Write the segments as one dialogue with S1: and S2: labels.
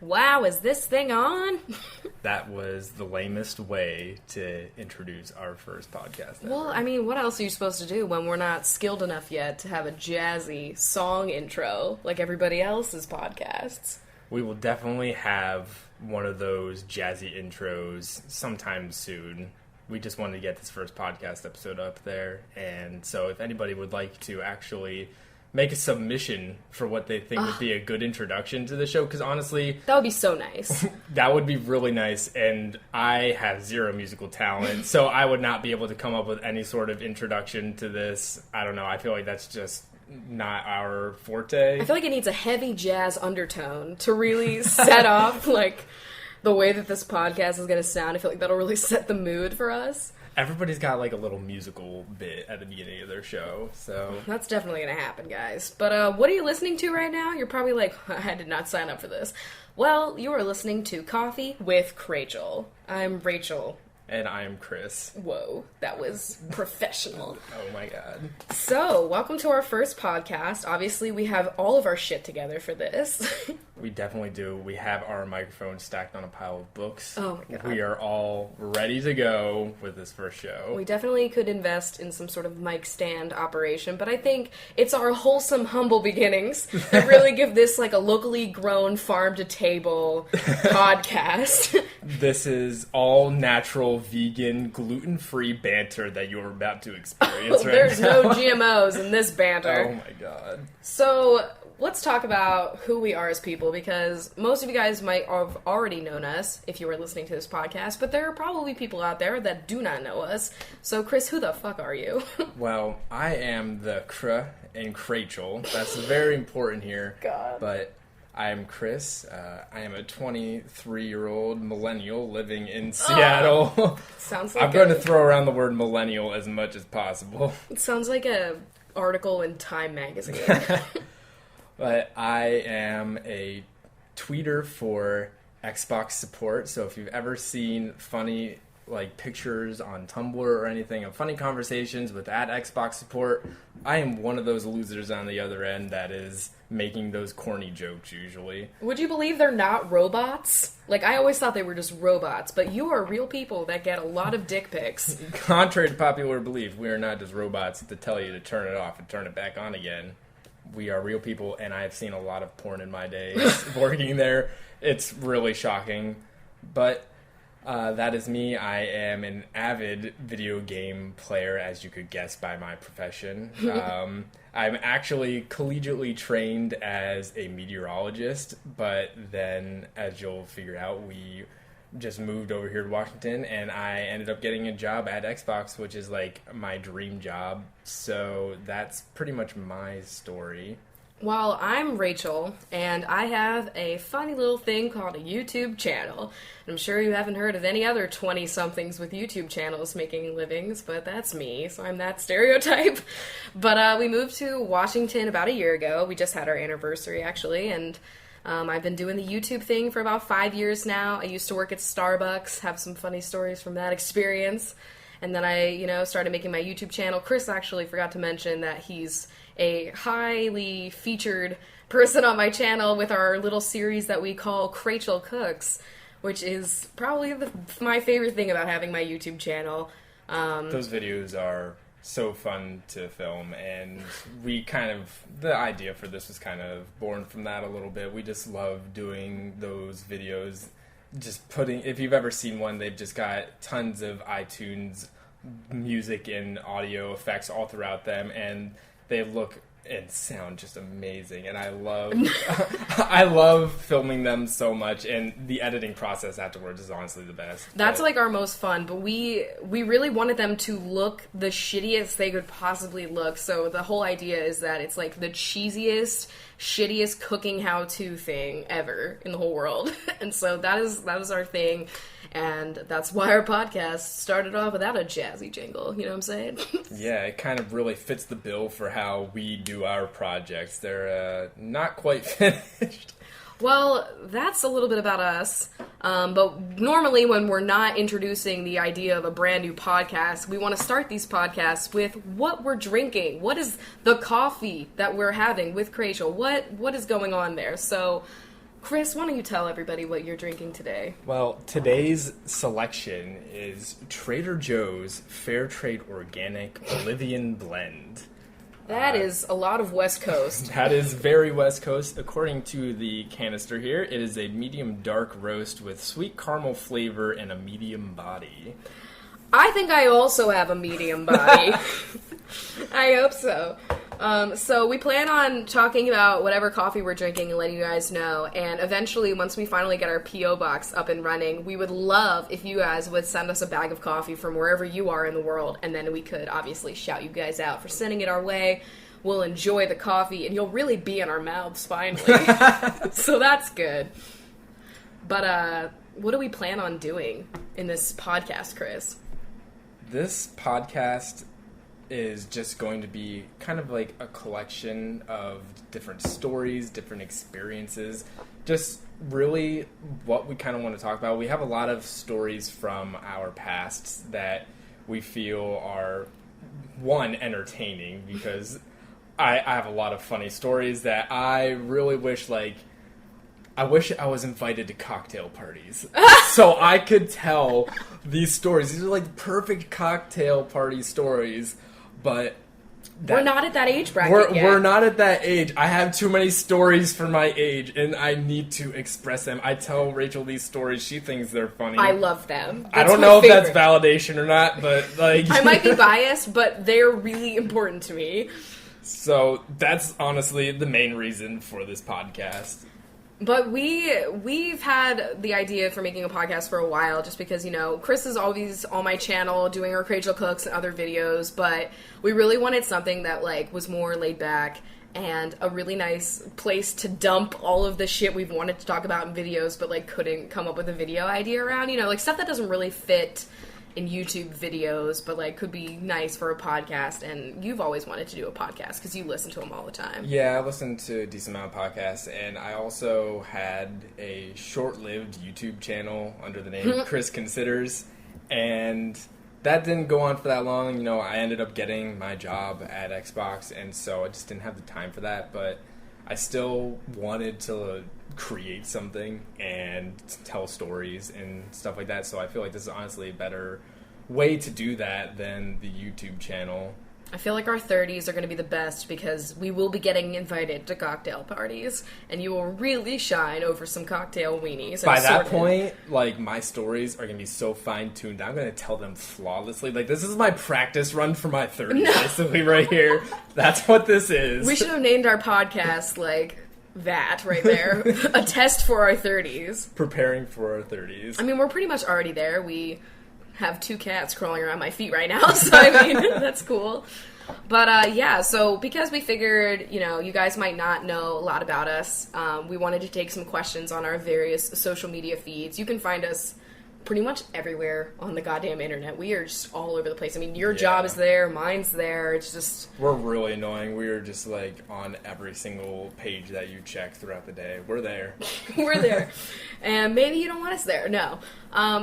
S1: Wow, is this thing on?
S2: That was the lamest way to introduce our first podcast ever.
S1: Well, I mean, what else are you supposed to do when we're not skilled enough yet to have a jazzy song intro like everybody else's podcasts?
S2: We will definitely have one of those jazzy intros sometime soon. We just wanted to get this first podcast episode up there, and so if anybody would like to actually make a submission for what they think would be a good introduction to the show, because honestly...
S1: That would be so nice.
S2: That would be really nice, and I have zero musical talent, so I would not be able to come up with any sort of introduction to this. I don't know, I feel like that's just not our forte.
S1: I feel like it needs a heavy jazz undertone to really set off, like, the way that this podcast is going to sound. I feel like that'll really set the mood for us.
S2: Everybody's got, like, a little musical bit at the beginning of their show, so...
S1: That's definitely going to happen, guys. But what are you listening to right now? You're probably like, I did not sign up for this. Well, you are listening to Coffee with Chrachel. I'm Rachel.
S2: And I'm Chris.
S1: Whoa, that was professional.
S2: Oh my god.
S1: So, welcome to our first podcast. Obviously, we have all of our shit together for this.
S2: We definitely do. We have our microphones stacked on a pile of books.
S1: Oh my god.
S2: We are all ready to go with this first show.
S1: We definitely could invest in some sort of mic stand operation, but I think it's our wholesome, humble beginnings that really give this like a locally grown, farm-to-table podcast.
S2: This is all natural, vegan, gluten-free banter that you're about to experience right
S1: There's
S2: now.
S1: no GMOs in this banter.
S2: Oh my god.
S1: So, let's talk about who we are as people, because most of you guys might have already known us if you were listening to this podcast, but there are probably people out there that do not know us. So, Chris, who the fuck are you?
S2: Well, I am the and Chrachel. That's very important here.
S1: God.
S2: But I am Chris. I am a 23-year-old millennial living in Seattle.
S1: Sounds like
S2: I'm going to throw around the word millennial as much as possible.
S1: It sounds like a article in Time magazine.
S2: But I am a tweeter for Xbox support. So if you've ever seen funny like pictures on Tumblr or anything of funny conversations with @Xbox support, I am one of those losers on the other end that is making those corny jokes usually.
S1: Would you believe they're not robots? Like, I always thought they were just robots, but you are real people that get a lot of dick pics.
S2: Contrary to popular belief, we are not just robots to tell you to turn it off and turn it back on again. We are real people, and I have seen a lot of porn in my days working there. It's really shocking. But that is me. I am an avid video game player, as you could guess by my profession. I'm actually collegiately trained as a meteorologist, but then, as you'll figure out, we just moved over here to Washington, and I ended up getting a job at Xbox, which is like my dream job. So that's pretty much my story.
S1: Well, I'm Rachel, and I have a funny little thing called a YouTube channel. I'm sure you haven't heard of any other 20-somethings with YouTube channels making livings, but that's me, so I'm that stereotype. But we moved to Washington about a year ago. We just had our anniversary, actually, and I've been doing the YouTube thing for about 5 years now. I used to work at Starbucks, have some funny stories from that experience. And then I, started making my YouTube channel. Chris actually forgot to mention that he's a highly featured person on my channel with our little series that we call Chrachel Cooks, which is probably my favorite thing about having my YouTube channel.
S2: Those videos are so fun to film, and the idea for this was kind of born from that a little bit. We just love doing those videos. If you've ever seen one, they've just got tons of iTunes music and audio effects all throughout them, and they look and sound just amazing, and I love filming them so much, and the editing process afterwards is honestly the best.
S1: That's like our most fun, but we really wanted them to look the shittiest they could possibly look, so the whole idea is that it's like the cheesiest, shittiest cooking how-to thing ever in the whole world. And so that was our thing, and that's why our podcast started off without a jazzy jingle, you know what I'm saying?
S2: Yeah, it kind of really fits the bill for how we do our projects. They're not quite finished.
S1: Well, that's a little bit about us, but normally when we're not introducing the idea of a brand new podcast, we want to start these podcasts with what we're drinking. What is the coffee that we're having with Chrachel? What is going on there? So, Chris, why don't you tell everybody what you're drinking today?
S2: Well, today's selection is Trader Joe's Fair Trade Organic Bolivian Blend.
S1: That is a lot of West Coast.
S2: That is very West Coast. According to the canister here, it is a medium dark roast with sweet caramel flavor and a medium body.
S1: I think I also have a medium body. I hope so. So we plan on talking about whatever coffee we're drinking and letting you guys know. And eventually, once we finally get our P.O. box up and running, we would love if you guys would send us a bag of coffee from wherever you are in the world. And then we could obviously shout you guys out for sending it our way. We'll enjoy the coffee, and you'll really be in our mouths finally. So that's good. But what do we plan on doing in this podcast, Chris?
S2: This podcast is just going to be kind of like a collection of different stories, different experiences, just really what we kind of want to talk about. We have a lot of stories from our pasts that we feel are, one, entertaining, because I have a lot of funny stories that I really wish, I wish I was invited to cocktail parties so I could tell these stories. These are like perfect cocktail party stories, but
S1: we're not at that age bracket yet.
S2: We're not at that age. I have too many stories for my age, and I need to express them. I tell Rachel these stories. She thinks they're funny.
S1: I love them.
S2: I don't know if that's validation or not, but
S1: I might be biased, but they're really important to me.
S2: So that's honestly the main reason for this podcast.
S1: But we've had the idea for making a podcast for a while, just because, Chris is always on my channel doing her Crachel Cooks and other videos, but we really wanted something that, was more laid back and a really nice place to dump all of the shit we've wanted to talk about in videos, but, couldn't come up with a video idea around, stuff that doesn't really fit in YouTube videos, but could be nice for a podcast. And you've always wanted to do a podcast because you listen to them all the time.
S2: Yeah, I listen to a decent amount of podcasts, and I also had a short-lived YouTube channel under the name Chris Considers, and that didn't go on for that long. I ended up getting my job at Xbox, and so I just didn't have the time for that, but I still wanted to create something and tell stories and stuff like that, so I feel like this is honestly a better way to do that than the YouTube channel.
S1: I feel like our 30s are going to be the best because we will be getting invited to cocktail parties, and you will really shine over some cocktail weenies.
S2: By that point, my stories are going to be so fine-tuned. I'm going to tell them flawlessly. This is my practice run for my 30s, basically, right here. That's what this is.
S1: We should have named our podcast, that right there. A test for our 30s.
S2: Preparing for our 30s.
S1: I mean, we're pretty much already there. We have 2 cats crawling around my feet right now, so I mean, that's cool. But so because we figured, you guys might not know a lot about us, we wanted to take some questions on our various social media feeds. You can find us pretty much everywhere on the goddamn internet. We are just all over the place. I mean, your job is there, mine's there. It's just... We're
S2: really annoying. We are just, on every single page that you check throughout the day. We're there.
S1: We're there. And maybe you don't want us there. No.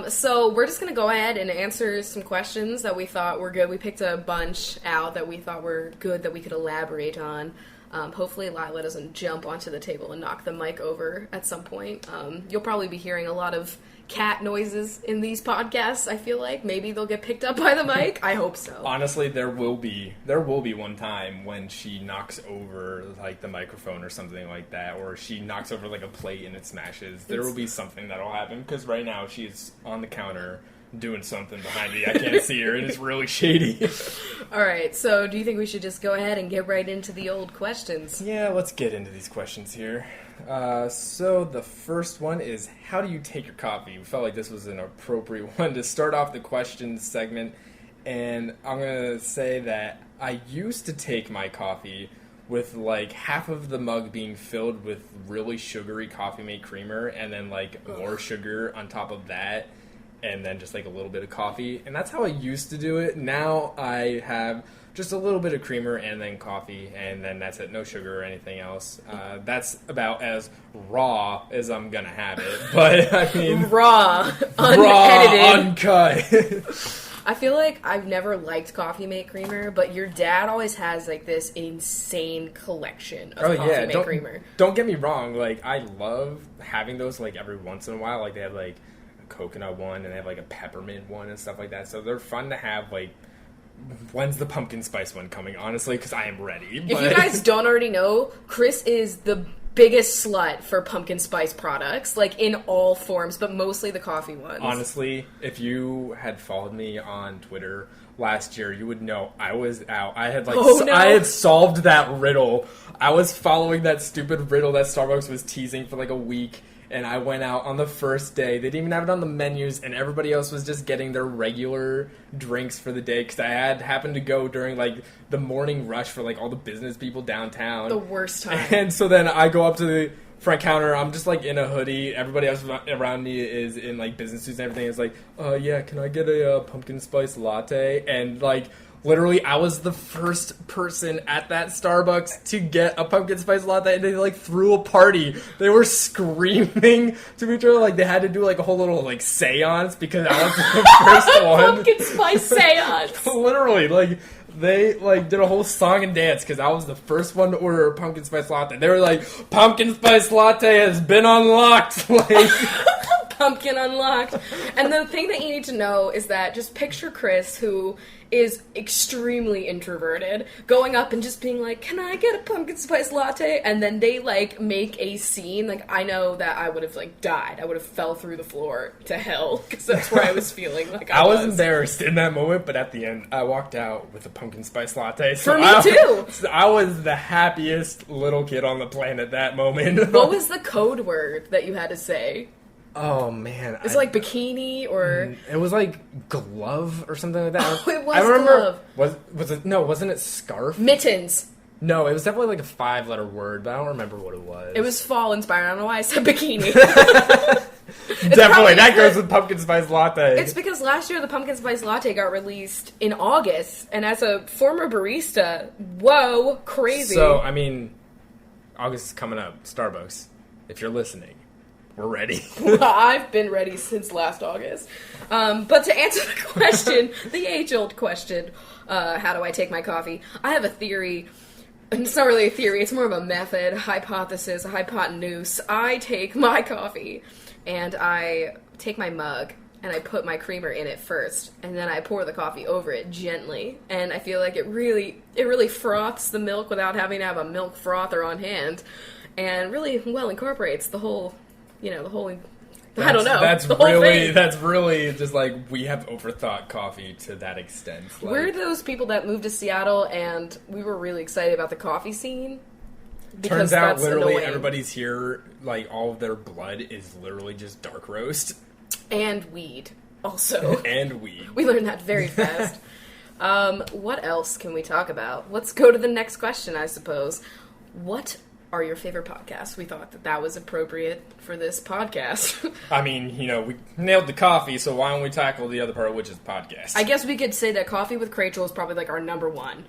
S1: So we're just going to go ahead and answer some questions that we thought were good. We picked a bunch out that we thought were good that we could elaborate on. Hopefully Lila doesn't jump onto the table and knock the mic over at some point. You'll probably be hearing a lot of cat noises in these podcasts, I feel like. Maybe they'll get picked up by the mic. I hope so.
S2: Honestly, there will be one time when she knocks over, the microphone or something like that, or she knocks over, a plate and it smashes. There will be something that'll happen, because right now she's on the counter doing something behind me. I can't see her, and it's really shady.
S1: Alright, so do you think we should just go ahead and get right into the old questions?
S2: Yeah, let's get into these questions here. So the first one is, how do you take your coffee? We felt like this was an appropriate one to start off the questions segment, and I'm going to say that I used to take my coffee with half of the mug being filled with really sugary Coffee Mate creamer, and then more sugar on top of that, and then just a little bit of coffee, and that's how I used to do it. Now I have just a little bit of creamer and then coffee, and then that's it. No sugar or anything else. That's about as raw as I'm gonna have it. But I mean,
S1: raw, unedited,
S2: uncut.
S1: I feel like I've never liked Coffee Mate Creamer, but your dad always has, like, this insane collection of Coffee Mate Creamer.
S2: Don't get me wrong. Like, I love having those, like, every once in a while. Like, they have, like, a coconut one, and they have, like, a peppermint one and stuff like that. So they're fun to have, like, when's the pumpkin spice one coming, honestly? Because I am ready.
S1: If you guys don't already know, Chris is the biggest slut for pumpkin spice products, like in all forms, but mostly the coffee ones.
S2: Honestly, if you had followed me on Twitter last year, you would know I was out. I had I had solved that riddle. I was following that stupid riddle that Starbucks was teasing for like a week, and I went out on the first day. They didn't even have it on the menus, and everybody else was just getting their regular drinks for the day, because I had happened to go during, like, the morning rush for, like, all the business people downtown.
S1: The worst time.
S2: And so then I go up to the front counter. I'm just, like, in a hoodie. Everybody else around me is in, like, business suits and everything. It's like, yeah, can I get a pumpkin spice latte? And, like, literally, I was the first person at that Starbucks to get a pumpkin spice latte, and they, like, threw a party. They were screaming to each other, like, they had to do, like, a whole little, like, seance, because I was the first one.
S1: Pumpkin spice seance!
S2: Literally, like, they, like, did a whole song and dance, because I was the first one to order a pumpkin spice latte. They were like, pumpkin spice latte has been unlocked! Like...
S1: Pumpkin unlocked. And the thing that you need to know is that just picture Chris, who is extremely introverted, going up and just being like, can I get a pumpkin spice latte? And then they, like, make a scene. Like, I know that I would have, like, died. I would have fell through the floor to hell, because that's where I was feeling like I was.
S2: Embarrassed in that moment, but at the end, I walked out with a pumpkin spice latte.
S1: So For me, too!
S2: I was the happiest little kid on the planet that moment.
S1: What was the code word that you had to say?
S2: Oh, man.
S1: Is it like bikini, or...
S2: It was like glove or something like that.
S1: Oh, it was glove.
S2: Was it... No, wasn't it scarf?
S1: Mittens.
S2: No, it was definitely like a 5-letter word, but I don't remember what it was.
S1: It was fall inspired. I don't know why I said bikini.
S2: Definitely, that goes with pumpkin spice latte.
S1: It's because last year the pumpkin spice latte got released in August, and as a former barista, whoa, crazy.
S2: So, I mean, August is coming up. Starbucks, if you're listening. We're ready.
S1: Well, I've been ready since last August. But to answer the question, the age-old question, how do I take my coffee? I have a theory. It's not really a theory. It's more of a method, hypothesis, a hypotenuse. I take my coffee, and I take my mug, and I put my creamer in it first, and then I pour the coffee over it gently. And I feel like it really froths the milk without having to have a milk frother on hand, and really well incorporates the whole... I don't know.
S2: That's really just like, we have overthought coffee to that extent. Like,
S1: we're those people that moved to Seattle, and we were really excited about the coffee scene.
S2: Turns out, literally, everybody's here, like, all of their blood is literally just dark roast.
S1: And weed, also.
S2: And weed.
S1: We learned that very fast. What else can we talk about? Let's go to the next question, I suppose. What are your favorite podcasts? We thought that was appropriate for this podcast.
S2: I mean, we nailed the coffee, so why don't we tackle the other part, which is podcast?
S1: I guess we could say that Coffee with Crachel is probably like our number one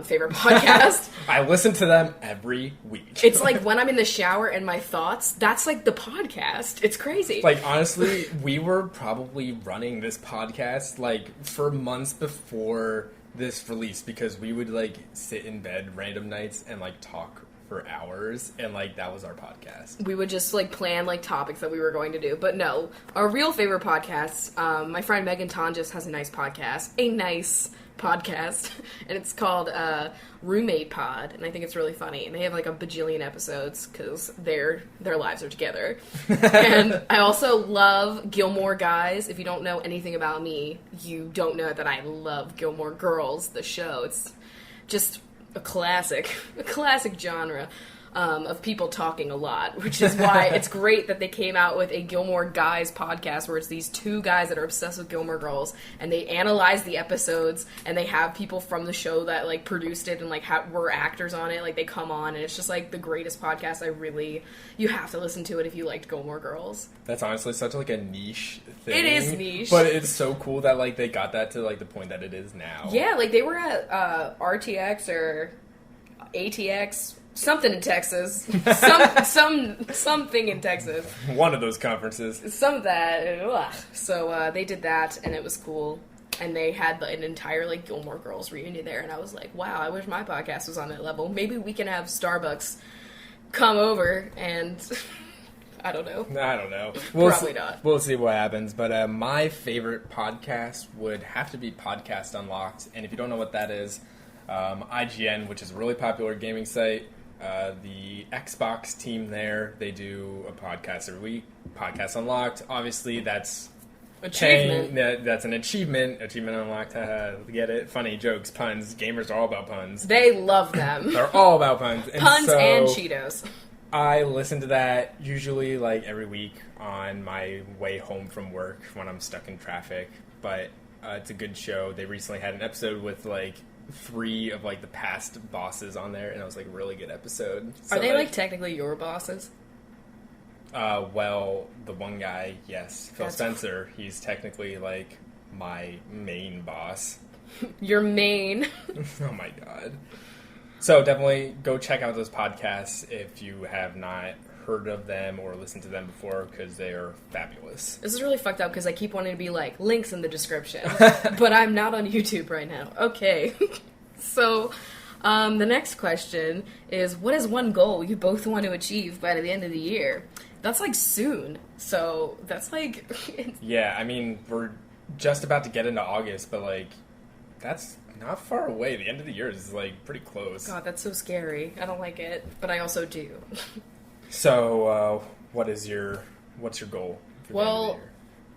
S1: favorite podcast.
S2: I listen to them every week.
S1: It's like when I'm in the shower and my thoughts, that's like the podcast. It's crazy.
S2: Like, honestly, we were probably running this podcast like for months before this release, because we would like sit in bed random nights and like talk for hours, and like that was our podcast. We would just like plan like topics that we were going to do, but no, our real favorite podcasts, my friend Megan Tonjes has a nice podcast, and it's called Roommate Pod, and I think it's really funny, and they have like a bajillion episodes because their lives are together. And I also love Gilmore Guys. If you don't know anything about me, you don't know that I love Gilmore Girls, the show. It's just a classic genre of people talking a lot, which is why it's great that they came out with a Gilmore Guys podcast where it's these two guys that are obsessed with Gilmore Girls, and they analyze the episodes, and they have people from the show that like produced it and like were actors on it, like they come on, and it's just like the greatest podcast. You have to listen to it if you liked Gilmore Girls. That's honestly such like a niche thing. It is niche, but it's so cool that like they got that to like the point that it is now. Yeah, like they were at RTX or ATX. Something in Texas. Something in Texas. One of those conferences. Some of that. Ugh. So they did that, and it was cool.
S1: and they had an entire like Gilmore Girls reunion there, and I was like, wow, I wish my podcast was on that level. Maybe we can have Starbucks come over and I don't know. Probably not.
S2: We'll see what happens. But my favorite podcast would have to be Podcast Unlocked. And if you don't know what that is, IGN, which is a really popular gaming site, the Xbox team there, they do a podcast every week. Podcast Unlocked. Obviously, that's
S1: achievement.
S2: That's an achievement. Achievement unlocked. Get it? Funny jokes, puns. Gamers are all about puns.
S1: They love them.
S2: They're all about puns.
S1: Puns and Cheetos.
S2: I listen to that usually like every week on my way home from work when I'm stuck in traffic. But it's a good show. They recently had an episode with like 3 of like the past bosses on there, and it was like a really good episode. So,
S1: are they like technically your bosses?
S2: Well, the one guy, yes, Phil Spencer. He's technically like my main boss.
S1: Your main.
S2: Oh my god. So definitely go check out those podcasts if you have not heard of them or listened to them before, because they are fabulous.
S1: This is really fucked up because I keep wanting to be like, links in the description. But I'm not on YouTube right now. Okay. So, the next question is, what is one goal you both want to achieve by the end of the year? That's like soon. So, that's like...
S2: Yeah, I mean, we're just about to get into August, but like, that's not far away. The end of the year is like pretty close.
S1: God, that's so scary. I don't like it, but I also do.
S2: So, what's your goal for the end of the year?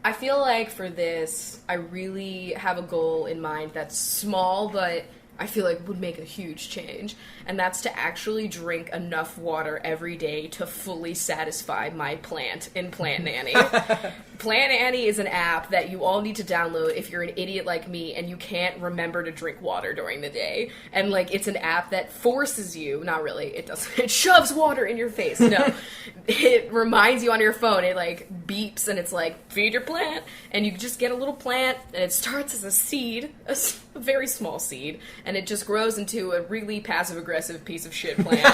S1: I feel like for this, I really have a goal in mind that's small, but I feel like would make a huge change. And that's to actually drink enough water every day to fully satisfy my plant in Plant Nanny. Plant Nanny is an app that you all need to download if you're an idiot like me and you can't remember to drink water during the day. And like, it's an app that forces you, not really, it doesn't, it shoves water in your face. No, it reminds you on your phone. It like beeps and it's like, feed your plant. And you just get a little plant and it starts as a seed, a very small seed, and it just grows into a really passive-aggressive piece of shit plant.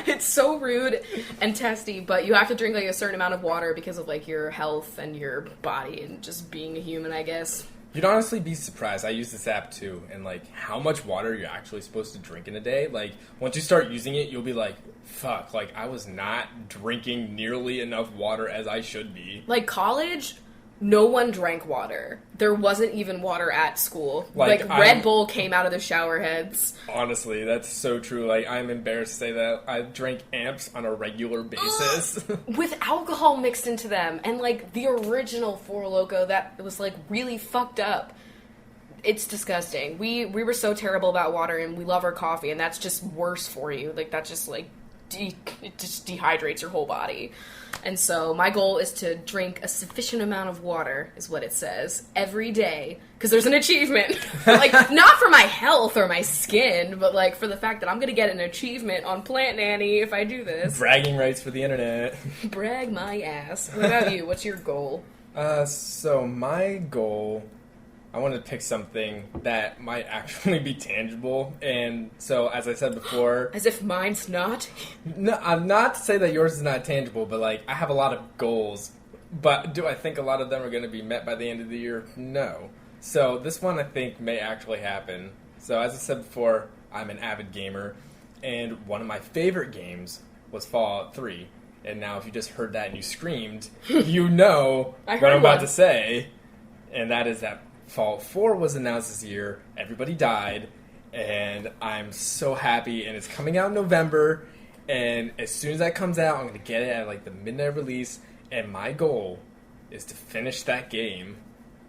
S1: It's so rude and testy, but you have to drink like a certain amount of water because of like your health and your body and just being a human, I guess.
S2: You'd honestly be surprised. I use this app too, and like how much water you're actually supposed to drink in a day. Like once you start using it, you'll be like, fuck, like I was not drinking nearly enough water as I should be.
S1: Like college, no one drank water. There wasn't even water at school. Like Red Bull came out of the shower heads.
S2: Honestly, that's so true. Like, I'm embarrassed to say that I drink amps on a regular basis.
S1: With alcohol mixed into them. And, like, the original Four Loko that was, like, really fucked up. It's disgusting. We were so terrible about water, and we love our coffee, and that's just worse for you. Like, that just, like, it just dehydrates your whole body. And so my goal is to drink a sufficient amount of water, is what it says, every day. Because there's an achievement. Like, not for my health or my skin, but, like, for the fact that I'm going to get an achievement on Plant Nanny if I do this.
S2: Bragging rights for the internet.
S1: Brag my ass. What about you? What's your goal?
S2: So my goal, I wanted to pick something that might actually be tangible. And so, as I said before...
S1: As if mine's not?
S2: No, I'm not to say that yours is not tangible, but, like, I have a lot of goals. But do I think a lot of them are going to be met by the end of the year? No. So, this one I think may actually happen. So, as I said before, I'm an avid gamer. And one of my favorite games was Fallout 3. And now, if you just heard that and you screamed, you know what I'm about to say. And that is that Fallout 4 was announced this year. Everybody died. And I'm so happy. And it's coming out in November. And as soon as that comes out, I'm going to get it at like the midnight release. And my goal is to finish that game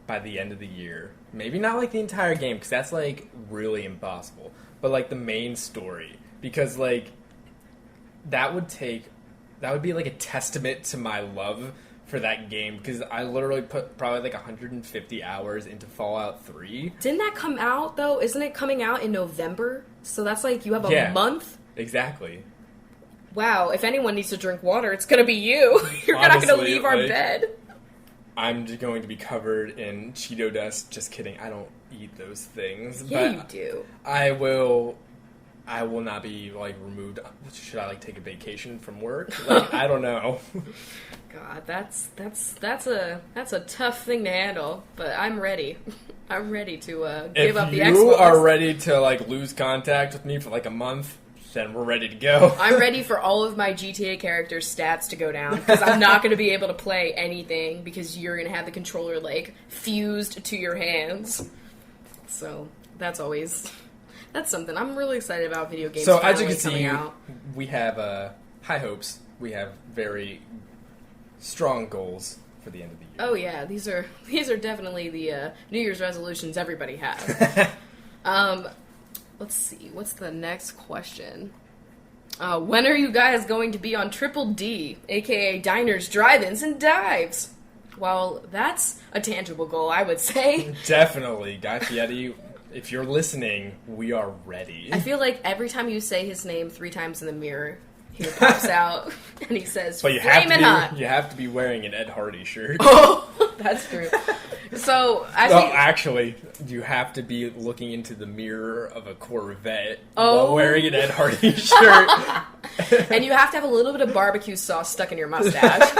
S2: by the end of the year. Maybe not like the entire game, because that's like really impossible. But like the main story. Because like that would be like a testament to my love for that game, because I literally put probably like 150 hours into Fallout 3.
S1: Didn't that come out, though? Isn't it coming out in November? So that's like, you have a month?
S2: Exactly.
S1: Wow, if anyone needs to drink water, it's gonna be you. You're not gonna leave our bed.
S2: I'm just going to be covered in Cheeto dust. Just kidding, I don't eat those things.
S1: Yeah,
S2: but
S1: you do.
S2: I will not be, like, removed. Should I, like, take a vacation from work? Like, I don't know.
S1: God, that's a tough thing to handle, but I'm ready. I'm ready to give up the
S2: If
S1: Xbox.
S2: you are ready to like lose contact with me for like a month, then we're ready to go.
S1: I'm ready for all of my GTA characters' stats to go down, because I'm not going to be able to play anything because you're going to have the controller, like, fused to your hands. So, that's something. I'm really excited about video games.
S2: So, as you can
S1: coming
S2: see,
S1: out.
S2: we have high hopes. We have very strong goals for the end of the year.
S1: Oh, yeah. These are definitely the New Year's resolutions everybody has. Let's see. What's the next question? When are you guys going to be on Triple D, aka diners, drive-ins, and dives? Well, that's a tangible goal, I would say.
S2: Definitely. Guy Fieri, if you're listening, we are ready.
S1: I feel like every time you say his name 3 times in the mirror, he pops out and he says,
S2: But you have to be wearing an Ed Hardy shirt.
S1: Oh, that's true. So,
S2: actually, you have to be looking into the mirror of a Corvette while wearing an Ed Hardy shirt.
S1: And you have to have a little bit of barbecue sauce stuck in your mustache.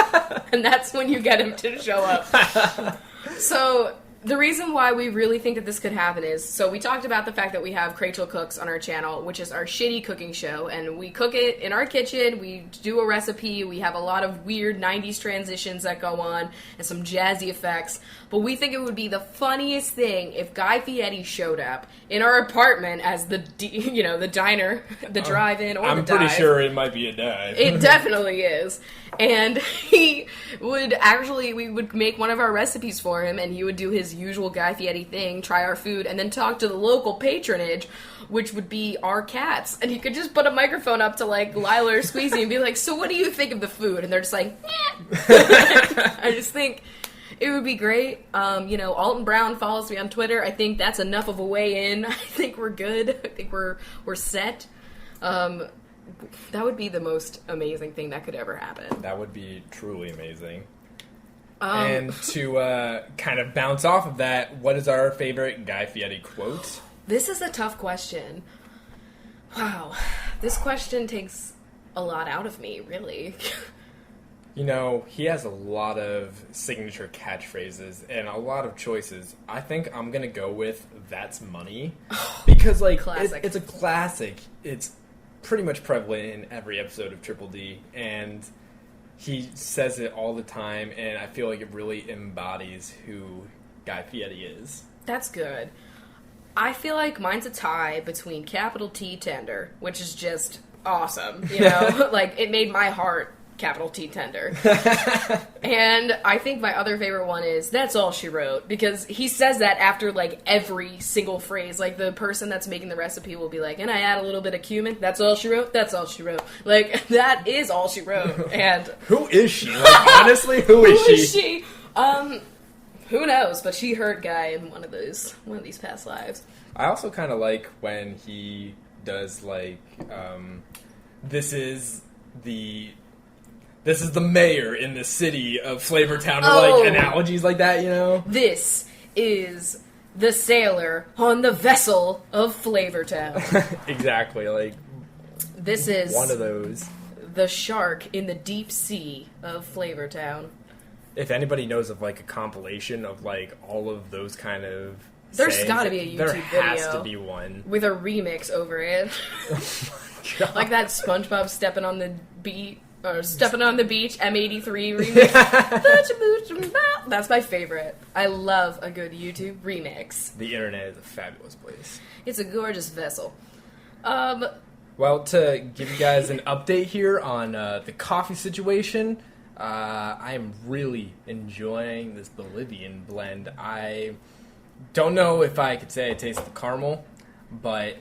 S1: And that's when you get him to show up. So, the reason why we really think that this could happen is, so we talked about the fact that we have Crachel Cooks on our channel, which is our shitty cooking show, and we cook it in our kitchen, we do a recipe, we have a lot of weird 90s transitions that go on, and some jazzy effects, but we think it would be the funniest thing if Guy Fieri showed up in our apartment as the diner, the drive-in, or
S2: I'm
S1: the dive.
S2: pretty sure it might be a dive.
S1: It definitely is. And we would make one of our recipes for him, and he would do his usual Guy Fieri thing, try our food, and then talk to the local patronage, which would be our cats. And he could just put a microphone up to, like, Lila or Squeezy and be like, so what do you think of the food? And they're just like, I just think it would be great. Alton Brown follows me on Twitter. I think that's enough of a way in. I think we're good. I think we're set. That would be the most amazing thing that could ever happen.
S2: That would be truly amazing. And to kind of bounce off of that, what is our favorite Guy Fieri quote?
S1: This is a tough question. Wow. This question takes a lot out of me, really.
S2: He has a lot of signature catchphrases and a lot of choices. I think I'm going to go with "That's money." Because, it's a classic. It's pretty much prevalent in every episode of Triple D, and he says it all the time, and I feel like it really embodies who Guy Fieri is.
S1: That's good. I feel like mine's a tie between capital T tender, which is just awesome, it made my heart capital T tender. And I think my other favorite one is "That's all she wrote," because he says that after every single phrase. Like, the person that's making the recipe will be like, "And I add a little bit of cumin. That's all she wrote. That's all she wrote." That is all she wrote. And
S2: who is she? Honestly, who is
S1: she? Who knows? But she hurt Guy in one of these past lives.
S2: I also kind of like when he does this is the mayor in the city of Flavortown, or analogies like that,
S1: This is the sailor on the vessel of Flavortown.
S2: Exactly,
S1: this is
S2: one of those.
S1: The shark in the deep sea of Flavortown.
S2: If anybody knows of a compilation of all of those kind of
S1: There's got to be a YouTube
S2: video. There has
S1: video
S2: to be one
S1: with a remix over it.
S2: God.
S1: Like that SpongeBob stepping on the beat. Or Stepping on the Beach, M83 remix. That's my favorite. I love a good YouTube remix.
S2: The internet is a fabulous place.
S1: It's a gorgeous vessel.
S2: Well, to give you guys an update here on the coffee situation, I am really enjoying this Bolivian blend. I don't know if I could say I taste the caramel, but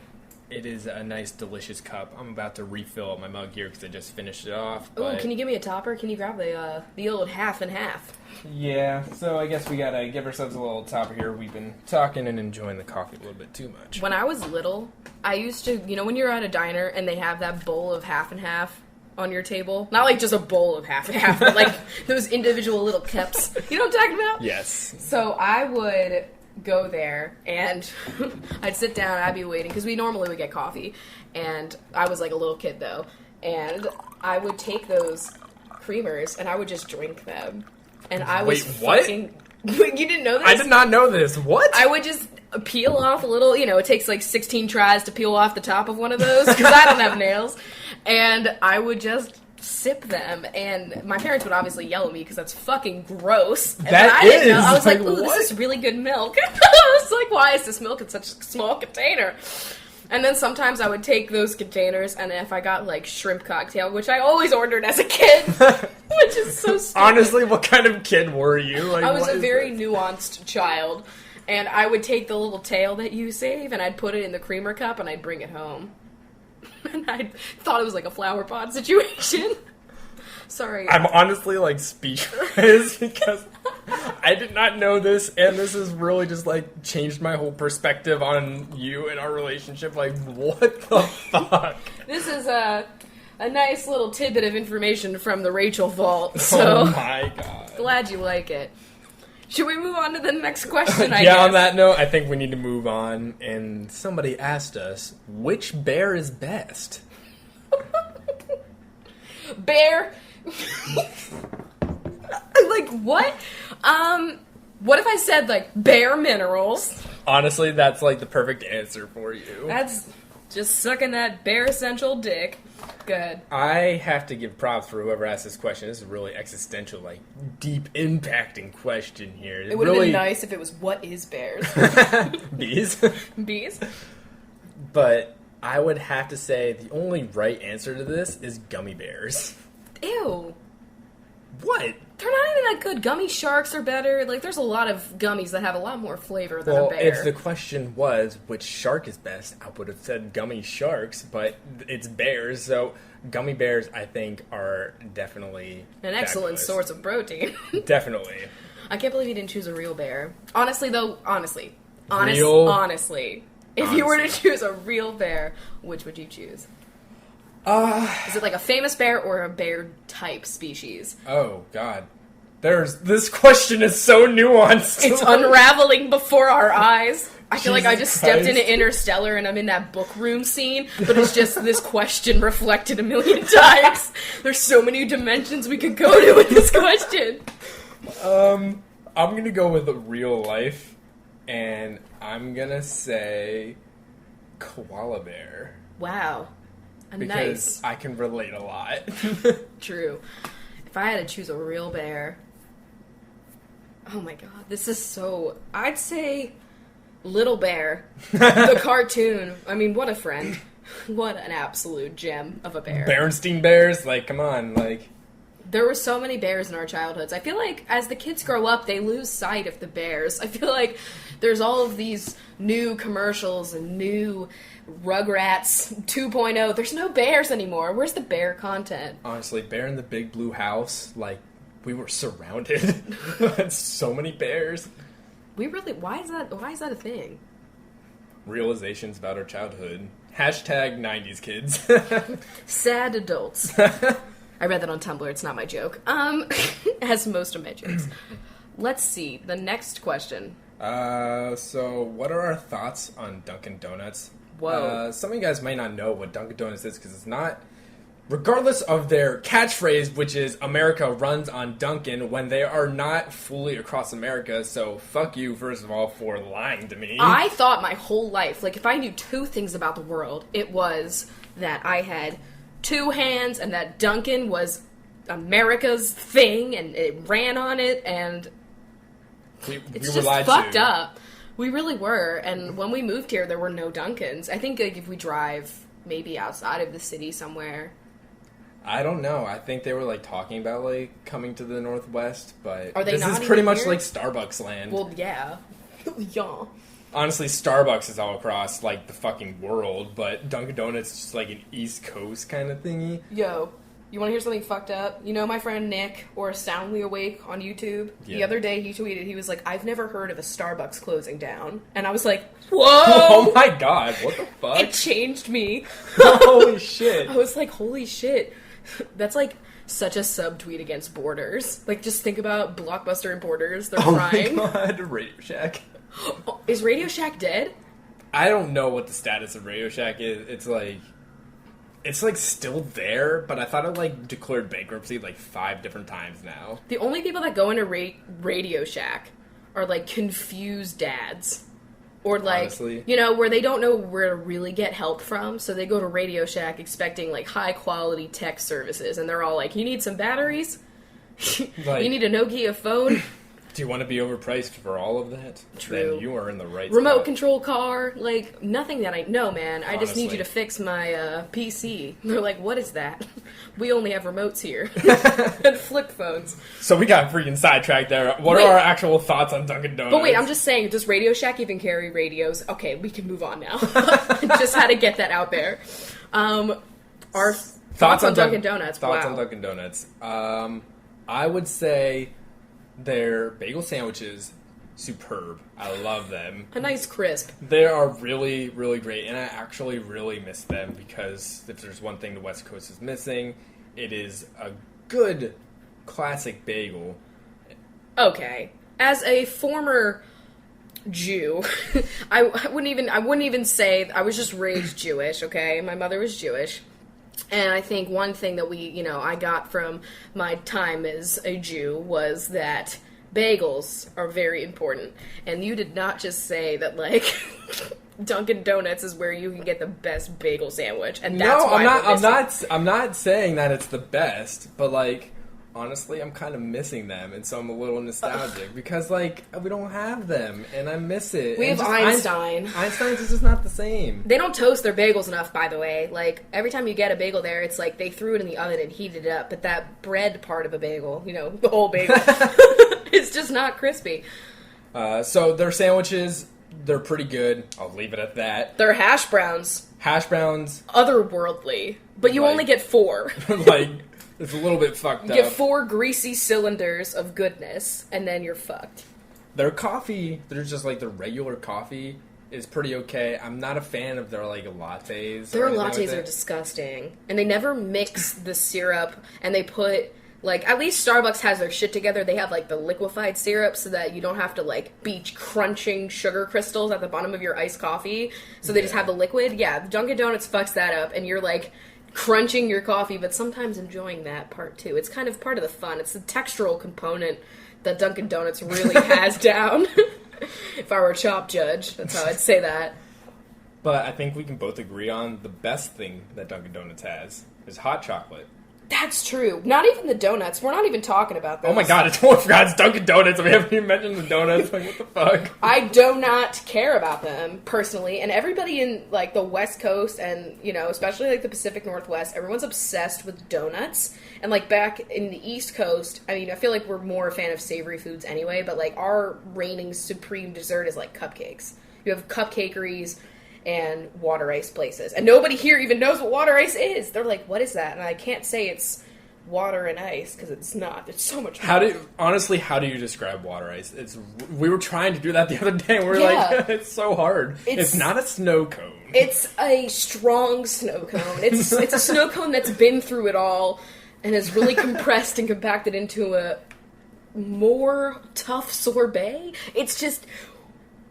S2: it is a nice, delicious cup. I'm about to refill my mug here because I just finished it off.
S1: Oh, can you give me a topper? Can you grab the old half and half?
S2: Yeah, so I guess we gotta give ourselves a little topper here. We've been talking and enjoying the coffee a little bit too much.
S1: When I was little, I used to, when you're at a diner and they have that bowl of half and half on your table, not just a bowl of half and half, but those individual little cups. You know what I'm talking about?
S2: Yes.
S1: So I would go there and I'd sit down and I'd be waiting because we normally would get coffee, and I was a little kid though, and I would take those creamers and I would just drink them, and I was
S2: what?
S1: You didn't know this?
S2: I did not know this. What?
S1: I would just peel off a little, it takes like 16 tries to peel off the top of one of those, because I don't have nails. And I would just sip them, and my parents would obviously yell at me because that's fucking gross. And
S2: that
S1: I didn't know.
S2: is.
S1: I was like,
S2: what?
S1: ooh, this is really good milk. I was like, why is this milk in such a small container? And then sometimes I would take those containers, and if I got, like, shrimp cocktail, which I always ordered as a kid, which is so stupid.
S2: Honestly, what kind of kid were you? Like,
S1: I was a very nuanced child, and I would take the little tail that you save, and I'd put it in the creamer cup, and I'd bring it home. And I thought it was like a flower pot situation. Sorry.
S2: I'm honestly, like, speechless because I did not know this, and this has really just, like, changed my whole perspective on you and our relationship. Like, what the fuck?
S1: This is a nice little tidbit of information from the Rachel vault, so...
S2: Oh my god.
S1: Glad you like it. Should we move on to the next question, I guess?
S2: Yeah, on that note, I think we need to move on, and somebody asked us, which bear is best?
S1: Bear... Like, what? What if I said, like, Bare Minerals?
S2: Honestly, that's, like, the perfect answer for you.
S1: That's just sucking that Bare Essential dick. Good.
S2: I have to give props for whoever asked this question. This is a really existential, like, deep, impacting question here.
S1: It would have been nice if it was, what is bears?
S2: Bees?
S1: Bees?
S2: But I would have to say the only right answer to this is gummy bears.
S1: Ew.
S2: What?
S1: They're not even that good. Gummy sharks are better. Like, there's a lot of gummies that have a lot more flavor than a bear.
S2: If the question was which shark is best, I would have said gummy sharks, but it's bears, so gummy bears, I think, are definitely
S1: an excellent source of protein.
S2: Definitely.
S1: I can't believe you didn't choose a real bear. Honestly, though, honestly, if you were to choose a real bear, which would you choose? Is it like a famous bear or a bear type species?
S2: Oh, God. This question is so nuanced.
S1: It's unraveling before our eyes. I feel like I just
S2: Christ.
S1: stepped into Interstellar and I'm in that book room scene, but it's just this question reflected a million times. There's so many dimensions we could go to with this question.
S2: I'm gonna go with a real life, and I'm gonna say koala bear.
S1: Wow.
S2: Because I can relate a lot.
S1: True. If I had to choose a real bear... Oh my god, this is so... I'd say Little Bear. The cartoon. I mean, what a friend. What an absolute gem of a bear.
S2: Berenstein Bears? Like, come on, like...
S1: There were so many bears in our childhoods. I feel like as the kids grow up, they lose sight of the bears. I feel like there's all of these new commercials and new Rugrats 2.0. There's no bears anymore. Where's the bear content?
S2: Honestly, Bear in the Big Blue House, like, we were surrounded by so many bears.
S1: We really... Why is that a thing?
S2: Realizations about our childhood. Hashtag 90s kids.
S1: Sad adults. I read that on Tumblr. It's not my joke. As most of my jokes. Let's see. The next question.
S2: So what are our thoughts on Dunkin Donuts?
S1: Whoa.
S2: Some of you guys might not know what Dunkin Donuts is because it's not... Regardless of their catchphrase, which is America runs on Dunkin', when they are not fully across America, so fuck you, first of all, for lying to me.
S1: I thought my whole life, like, if I knew two things about the world, it was that I had two hands and that Dunkin' was America's thing and it ran on it, and it's just fucked up. We really were, and when we moved here, there were no Dunkins. I think, like, if we drive maybe outside of the city somewhere...
S2: I don't know. I think they were, like, talking about, like, coming to the Northwest, but
S1: are they
S2: this
S1: not
S2: is pretty much
S1: here?
S2: like Starbucks land.
S1: Well, yeah. Yeah.
S2: Honestly, Starbucks is all across, like, the fucking world, but Dunkin' Donuts is just, like, an East Coast kind of thingy.
S1: Yo, you want to hear something fucked up? You know my friend Nick, or Soundly Awake on YouTube?
S2: Yeah.
S1: The other day he tweeted, he was like, I've never heard of a Starbucks closing down. And I was like, whoa!
S2: Oh my god, what the fuck?
S1: It changed me.
S2: Holy shit.
S1: I was like, holy shit. That's like such a subtweet against Borders. Like, just think about Blockbuster and Borders. They're crying.
S2: Oh my god, Radio Shack.
S1: Oh, is Radio Shack dead?
S2: I don't know what the status of Radio Shack is. It's like still there, but I thought it like declared bankruptcy like 5 different times now.
S1: The only people that go into Radio Shack are, like, confused dads. Or, like,
S2: Honestly.
S1: you know, where they don't know where to really get help from, so they go to Radio Shack expecting, like, high-quality tech services, and they're all like, you need some batteries?
S2: Like,
S1: you need a Nokia phone?
S2: do you want to be overpriced for all of that?
S1: True.
S2: Then you are in the right
S1: Remote
S2: spot.
S1: control car? Like, nothing that I know, man. I just need
S2: Honestly.
S1: you to fix my PC. They're like, what is that? We only have remotes here. And flip phones.
S2: So we got freaking sidetracked there. What
S1: Wait.
S2: are our actual thoughts on Dunkin' Donuts?
S1: But wait, I'm just saying, does Radio Shack even carry radios? Okay, we can move on now. Just had to get that out there. Our thoughts on Dunkin' Donuts.
S2: Thoughts
S1: Wow.
S2: on Dunkin' Donuts. I would say their bagel sandwiches, superb. I love them.
S1: A nice crisp.
S2: They are really, really great, and I actually really miss them because if there's one thing the West Coast is missing, it is a good classic bagel.
S1: Okay. As a former Jew, I wouldn't even say I was just raised Jewish, okay? My mother was Jewish. And I think one thing that I got from my time as a Jew was that bagels are very important. And you did not just say that, like, Dunkin' Donuts is where you can get the best bagel sandwich. And that's why
S2: I'm not saying that it's the best, but, like, honestly, I'm kind of missing them, and so I'm a little nostalgic because, like, we don't have them, and I miss it.
S1: We
S2: and
S1: have Einstein.
S2: Einstein's is just not the same.
S1: They don't toast their bagels enough, by the way. Like, every time you get a bagel there, it's like they threw it in the oven and heated it up, but that bread part of a bagel, the whole bagel, it's just not crispy.
S2: So their sandwiches, they're pretty good. I'll leave it at that.
S1: They're hash browns.
S2: Hash browns.
S1: Otherworldly. But you
S2: Like-
S1: only get 4.
S2: Like, it's a little bit fucked
S1: You
S2: up.
S1: get 4 greasy cylinders of goodness, and then you're fucked.
S2: Their coffee, they're just like the regular coffee is pretty okay. I'm not a fan of their like lattes.
S1: Their
S2: or anything like
S1: lattes
S2: that.
S1: are disgusting. And they never mix the syrup, and they put, like, at least Starbucks has their shit together. They have, like, the liquefied syrup so that you don't have to, like, be crunching sugar crystals at the bottom of your iced coffee. So they just have the liquid. Yeah, Dunkin' Donuts fucks that up, and you're, like, crunching your coffee, but sometimes enjoying that part, too. It's kind of part of the fun. It's the textural component that Dunkin' Donuts really has down. If I were a chop judge, that's how I'd say that.
S2: But I think we can both agree on the best thing that Dunkin' Donuts has is hot chocolate.
S1: That's true. Not even the donuts. We're not even talking about those.
S2: Oh my god, I totally forgot it's Dunkin' Donuts. We haven't even mentioned the donuts. Like, what the fuck?
S1: I do not care about them, personally. And everybody in, like, the West Coast and, especially, like, the Pacific Northwest, everyone's obsessed with donuts. And, like, back in the East Coast, I mean, I feel like we're more a fan of savory foods anyway, but, like, our reigning supreme dessert is, like, cupcakes. You have cupcakeries and water ice places. And nobody here even knows what water ice is. They're like, what is that? And I can't say it's water and ice, because it's not. It's so much more.
S2: How do you describe water ice? We were trying to do that the other day, and we're
S1: Yeah.
S2: like, it's so hard. It's not a snow cone.
S1: It's a strong snow cone. It's a snow cone that's been through it all and is really compressed and compacted into a more tough sorbet. It's just...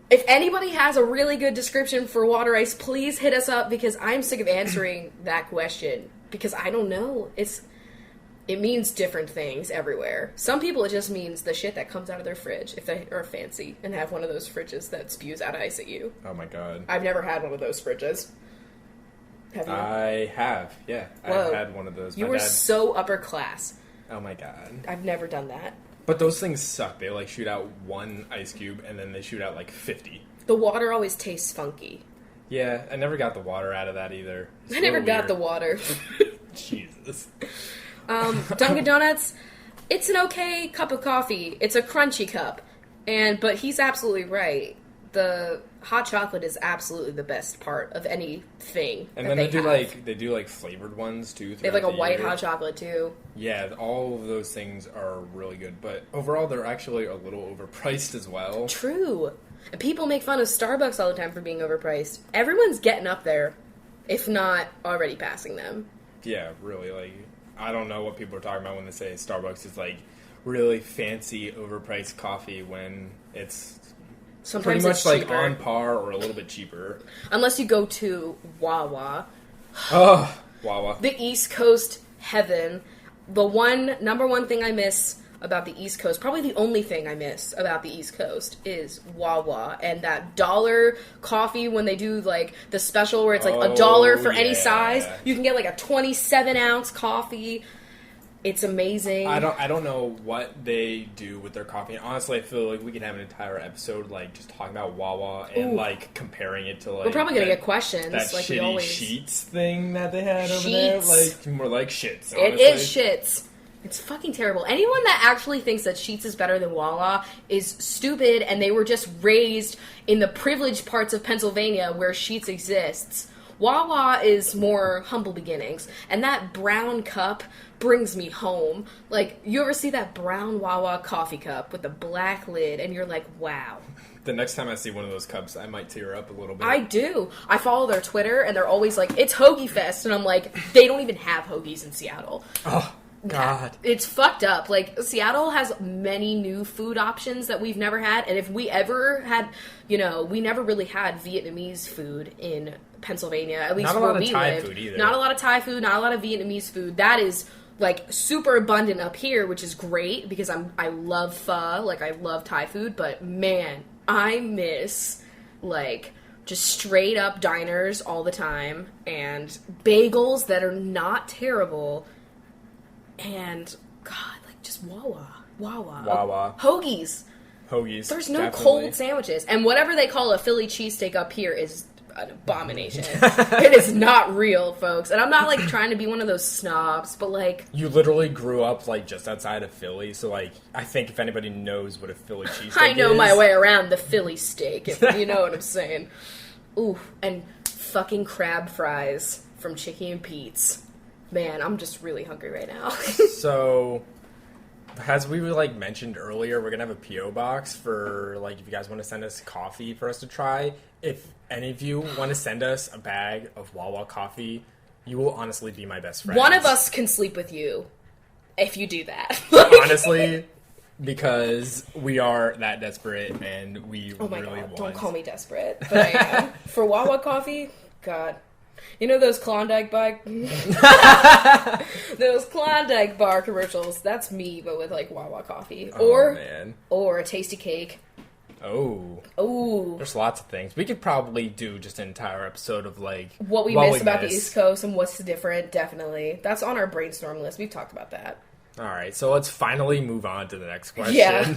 S1: If anybody has a really good description for water ice, please hit us up, because I'm sick of answering that question. Because I don't know. It means different things everywhere. Some people, it just means the shit that comes out of their fridge, if they are fancy and have one of those fridges that spews out ice at you.
S2: Oh my god.
S1: I've never had one of those fridges. Have you?
S2: I have, yeah.
S1: Whoa.
S2: I've had one of those.
S1: You
S2: My
S1: were
S2: dad-
S1: so upper class.
S2: Oh my god.
S1: I've never done that.
S2: But those things suck. They like shoot out one ice cube and then they shoot out like 50.
S1: The water always tastes funky.
S2: Yeah, I never got the water out of that either. It's
S1: I never
S2: a little
S1: got the
S2: weird.
S1: water.
S2: Jesus.
S1: Dunkin' Donuts, it's an okay cup of coffee. It's a crunchy cup. But he's absolutely right. The hot chocolate is absolutely the best part of anything.
S2: And
S1: that
S2: then they do
S1: have.
S2: like flavored ones too.
S1: They have like a
S2: throughout the
S1: white
S2: year.
S1: hot chocolate too.
S2: Yeah, all of those things are really good. But overall, they're actually a little overpriced as well.
S1: True. And people make fun of Starbucks all the time for being overpriced. Everyone's getting up there, if not already passing them.
S2: Yeah, really. Like, I don't know what people are talking about when they say Starbucks is like really fancy, overpriced coffee when it's
S1: Sometimes
S2: pretty
S1: it's
S2: much like
S1: cheaper.
S2: on par or a little bit cheaper.
S1: Unless you go to Wawa.
S2: Oh, Wawa.
S1: The East Coast heaven. The number one thing I miss about the East Coast, probably the only thing I miss about the East Coast is Wawa and that $1 coffee when they do like the special where it's like $1 for any size. You can get like a 27-ounce coffee. It's amazing.
S2: I don't know what they do with their coffee. Honestly, I feel like we could have an entire episode like just talking about Wawa and like comparing it to like.
S1: We're probably gonna get questions.
S2: That
S1: like
S2: shitty
S1: we always...
S2: sheets thing that they had over there, like more like shits. Honestly.
S1: It is shits. It's fucking terrible. Anyone that actually thinks that Sheetz is better than Wawa is stupid, and they were just raised in the privileged parts of Pennsylvania where Sheetz exists. Wawa is more humble beginnings, and that brown cup brings me home. Like, you ever see that brown Wawa coffee cup with the black lid, and you're like, wow.
S2: The next time I see one of those cups, I might tear up a little bit.
S1: I do. I follow their Twitter, and they're always like, it's Hoagie Fest, and I'm like, they don't even have hoagies in Seattle.
S2: Oh. God.
S1: It's fucked up. Like, Seattle has many new food options that we've never had, and if we ever had, we never really had Vietnamese food in Pennsylvania, at least where we lived. Not a lot of Thai food either. Not a lot of Thai food, not a lot of Vietnamese food. That is, like, super abundant up here, which is great, because I love pho, like, I love Thai food, but, man, I miss, like, just straight up diners all the time, and bagels that are not terrible. And, God, like, just Wawa. Hoagies. There's no cold sandwiches. And whatever they call a Philly cheesesteak up here is an abomination. It is not real, folks. And I'm not, like, trying to be one of those snobs, but, like...
S2: You literally grew up, like, just outside of Philly, so, like, I think if anybody knows what a Philly cheesesteak is...
S1: I know my way around the Philly steak, if you know what I'm saying. Ooh, and fucking crab fries from Chicky and Pete's. Man, I'm just really hungry right now.
S2: So, as we like mentioned earlier, we're gonna have a P.O. box for like if you guys want to send us coffee for us to try. If any of you want to send us a bag of Wawa coffee, you will honestly be my best friend.
S1: One of us can sleep with you if you do that.
S2: Honestly, because we are that desperate and we really want.
S1: Don't call me desperate, but I am. For Wawa coffee, God. You know those Klondike bar commercials? That's me, but with like Wawa coffee, or a tasty cake.
S2: There's lots of things we could probably do. Just an entire episode of like
S1: what we miss about the East Coast and what's different. Definitely, that's on our brainstorm list. We've talked about that.
S2: All right, so let's finally move on to the next question.
S1: Yeah.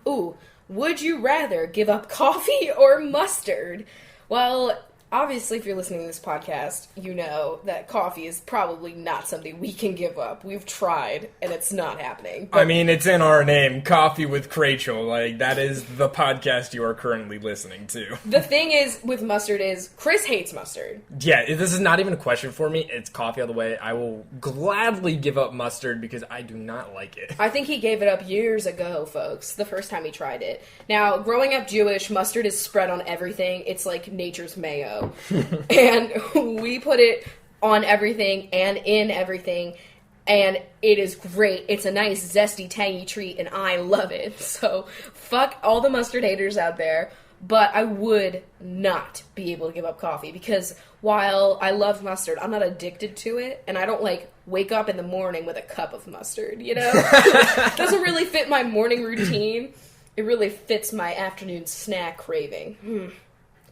S1: Ooh, would you rather give up coffee or mustard? Well, obviously, if you're listening to this podcast, you know that coffee is probably not something we can give up. We've tried, and it's not happening.
S2: But I mean, it's in our name, Coffee with Crachel. Like, that is the podcast you are currently listening to.
S1: The thing is, with mustard is, Chris hates mustard.
S2: Yeah, this is not even a question for me. It's coffee all the way. I will gladly give up mustard because I do not like it.
S1: I think he gave it up years ago, folks, the first time he tried it. Now, growing up Jewish, mustard is spread on everything. It's like nature's mayo. And we put it on everything and in everything, and it is great. It's a nice, zesty, tangy treat, and I love it. So, fuck all the mustard haters out there, but I would not be able to give up coffee, because while I love mustard, I'm not addicted to it, and I don't, like, wake up in the morning with a cup of mustard, you know? It doesn't really fit my morning routine. It really fits my afternoon snack craving.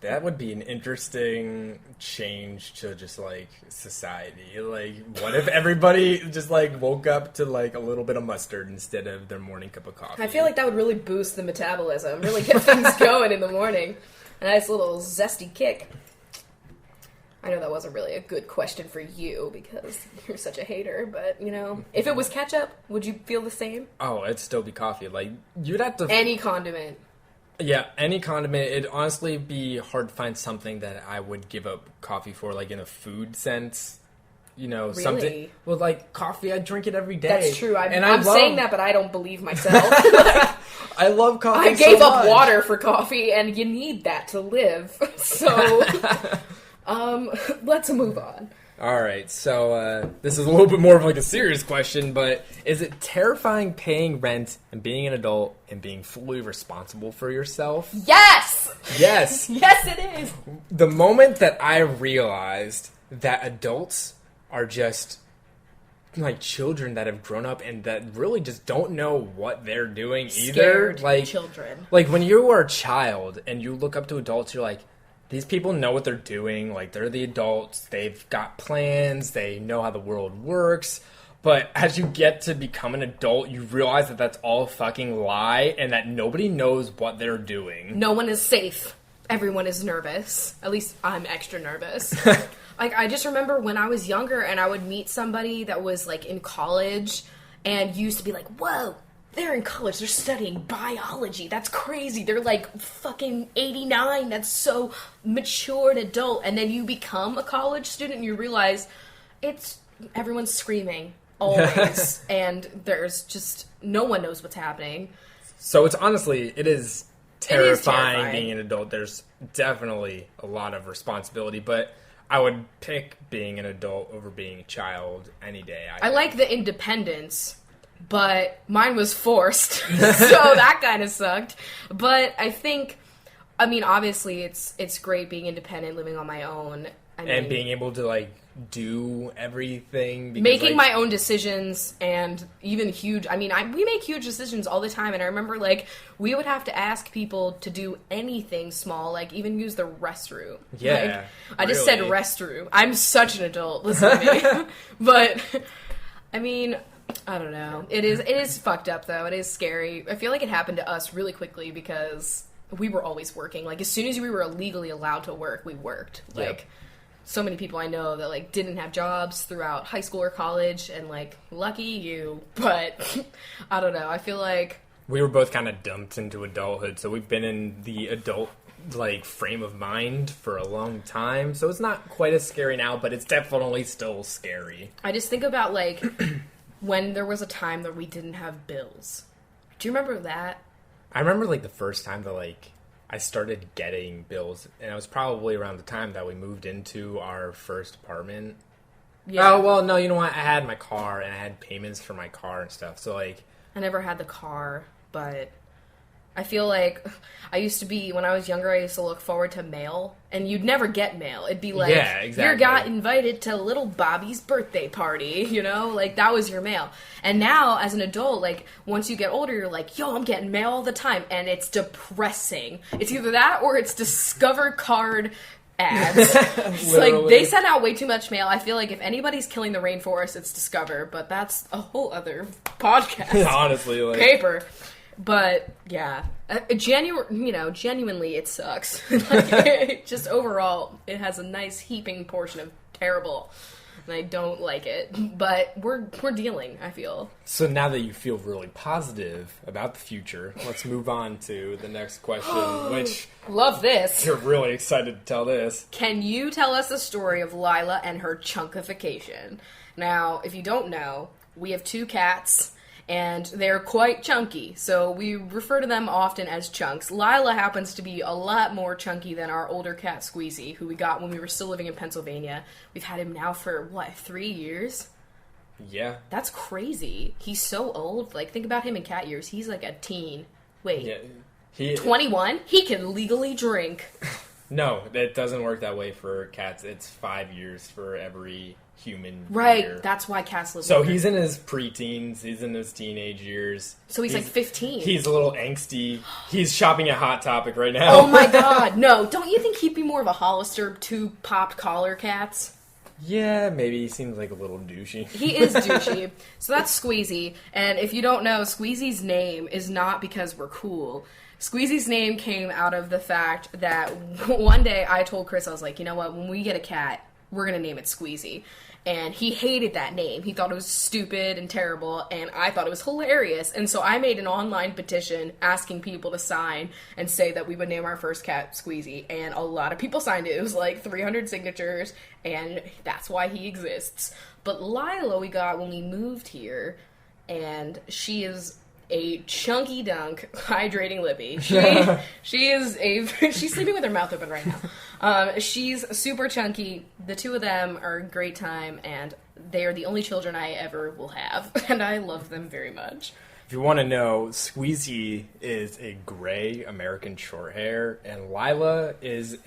S2: That would be an interesting change to just, like, society. Like, what if everybody just, like, woke up to, like, a little bit of mustard instead of their morning cup of coffee?
S1: I feel like that would really boost the metabolism, really get things going in the morning. A nice little zesty kick. I know that wasn't really a good question for you because you're such a hater, but, you know, if it was ketchup, would you feel the same?
S2: Oh, it'd still be coffee. Like, you'd have to...
S1: Any condiment.
S2: Yeah, any condiment. It'd honestly be hard to find something that I would give up coffee for, like in a food sense. You know,
S1: really?
S2: Something. Well, like coffee, I drink it every day.
S1: That's true. I'm saying that, but I don't believe myself.
S2: I love coffee.
S1: I gave up water for coffee, and you need that to live. So, let's move on.
S2: All right, so this is a little bit more of like a serious question, but is it terrifying paying rent and being an adult and being fully responsible for yourself?
S1: Yes!
S2: Yes!
S1: Yes, it is!
S2: The moment that I realized that adults are just like children that have grown up and that really just don't know what they're doing either.
S1: Scared
S2: Like
S1: children.
S2: Like when you are a child and you look up to adults, you're like, these people know what they're doing. Like they're the adults. They've got plans. They know how the world works. But as you get to become an adult, you realize that that's all a fucking lie and that nobody knows what they're doing.
S1: No one is safe. Everyone is nervous. At least I'm extra nervous. Like, I just remember when I was younger and I would meet somebody that was, like, in college and used to be like, whoa, they're in college. They're studying biology. That's crazy. They're, like, fucking 89. That's so mature and adult. And then you become a college student and you realize everyone's screaming always. And there's just, no one knows what's happening.
S2: So it is terrifying being an adult. There's definitely a lot of responsibility, but I would pick being an adult over being a child any day.
S1: I like the independence, but mine was forced, so that kind of sucked. But I mean, obviously, it's great being independent, living on my own.
S2: And being able to, like, do everything. Because,
S1: making my own decisions and even huge... I mean, we make huge decisions all the time, and I remember, like, we would have to ask people to do anything small, like, even use the restroom.
S2: Yeah,
S1: like, I just said restroom. I'm such an adult, listen to me. But, I mean... I don't know. It is fucked up, though. It is scary. I feel like it happened to us really quickly because we were always working. Like, as soon as we were legally allowed to work, we worked.
S2: Yep.
S1: Like, so many people I know that, like, didn't have jobs throughout high school or college, and, like, lucky you. But, I don't know. I feel like...
S2: We were both kind of dumped into adulthood, so we've been in the adult, like, frame of mind for a long time. So it's not quite as scary now, but it's definitely still scary.
S1: I just think about, like... when there was a time that we didn't have bills. Do you remember that?
S2: I remember, like, the first time that, like, I started getting bills, and it was probably around the time that we moved into our first apartment. Yeah. Oh, well, no, you know what? I had my car, and I had payments for my car and stuff, so, like...
S1: I never had the car, but... I feel like I used to be, when I was younger, I used to look forward to mail, and you'd never get mail. It'd be like,
S2: yeah, exactly.
S1: You got invited to little Bobby's birthday party, you know? Like, that was your mail. And now, as an adult, like, once you get older, you're like, yo, I'm getting mail all the time, and it's depressing. It's either that, or it's Discover card ads. It's like, they send out way too much mail. I feel like if anybody's killing the rainforest, it's Discover, but that's a whole other podcast.
S2: Honestly, like...
S1: Paper. But, yeah, genuinely, it sucks. Like, just overall, it has a nice heaping portion of terrible, and I don't like it. But we're dealing, I feel.
S2: So now that you feel really positive about the future, let's move on to the next question, which...
S1: Love this.
S2: You're really excited to tell this.
S1: Can you tell us the story of Lila and her chunkification? Now, if you don't know, we have 2 cats... and they're quite chunky, so we refer to them often as chunks. Lila happens to be a lot more chunky than our older cat, Squeezy, who we got when we were still living in Pennsylvania. We've had him now for, 3 years?
S2: Yeah.
S1: That's crazy. He's so old. Like, think about him in cat years. He's like a teen. Wait. Yeah, 21? He can legally drink.
S2: No, it doesn't work that way for cats. It's 5 years for every... human
S1: right
S2: year.
S1: That's why cats live
S2: so longer. He's in his preteens, he's in his teenage years,
S1: so he's like 15.
S2: He's a little angsty. He's shopping at Hot Topic right now.
S1: Oh my god, no, don't you think he'd be more of a Hollister 2 popped collar cats?
S2: Yeah, maybe. He seems like a little douchey.
S1: He is douchey. So that's Squeezy, and if you don't know, Squeezy's name is not because we're cool. Squeezy's name came out of the fact that one day I told Chris, I was like, you know what, when we get a cat, we're gonna name it Squeezy. And he hated that name. He thought it was stupid and terrible, and I thought it was hilarious. And so I made an online petition asking people to sign and say that we would name our first cat Squeezy. And a lot of people signed it. It was like 300 signatures, and that's why he exists. But Lila we got when we moved here, and she is a chunky dunk, hydrating lippy. She's sleeping with her mouth open right now. She's super chunky. The 2 of them are a great time, and they are the only children I ever will have, and I love them very much.
S2: If you want to know, Squeezy is a gray American Shorthair, and Lila is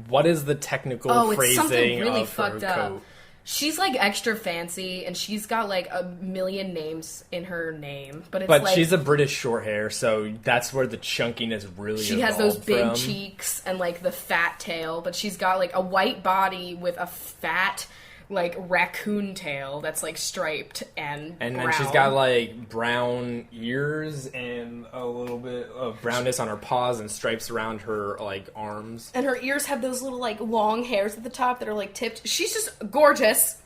S2: what is the technical phrasing
S1: it's something really
S2: of
S1: fucked
S2: her
S1: up.
S2: coat?
S1: She's, like, extra fancy, and she's got, like, a million names in her name. But
S2: But she's a British short hair, so that's where the chunkiness really
S1: She has those big
S2: from.
S1: cheeks and, like, the fat tail, but she's got, like, a white body with a fat, like, raccoon tail that's, like, striped and
S2: then
S1: brown.
S2: she's got, like, brown ears and a little bit of brownness on her paws and stripes around her, like, arms.
S1: And her ears have those little, like, long hairs at the top that are, like, tipped. She's just gorgeous.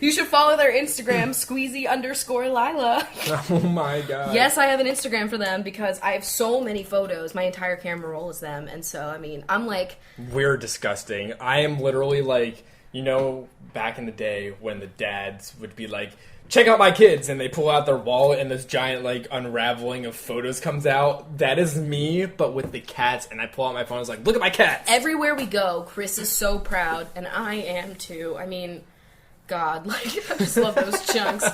S1: You should follow their Instagram, squeezy_Lila.
S2: Oh my god.
S1: Yes, I have an Instagram for them because I have so many photos. My entire camera roll is them. And so, I mean, I'm like...
S2: We're disgusting. I am literally, like... You know, back in the day when the dads would be like, check out my kids, and they pull out their wallet and this giant, like, unraveling of photos comes out. That is me, but with the cats, and I pull out my phone and I was like, look at my cats!
S1: Everywhere we go, Chris is so proud, and I am too. I mean, God, like, I just love those chunks.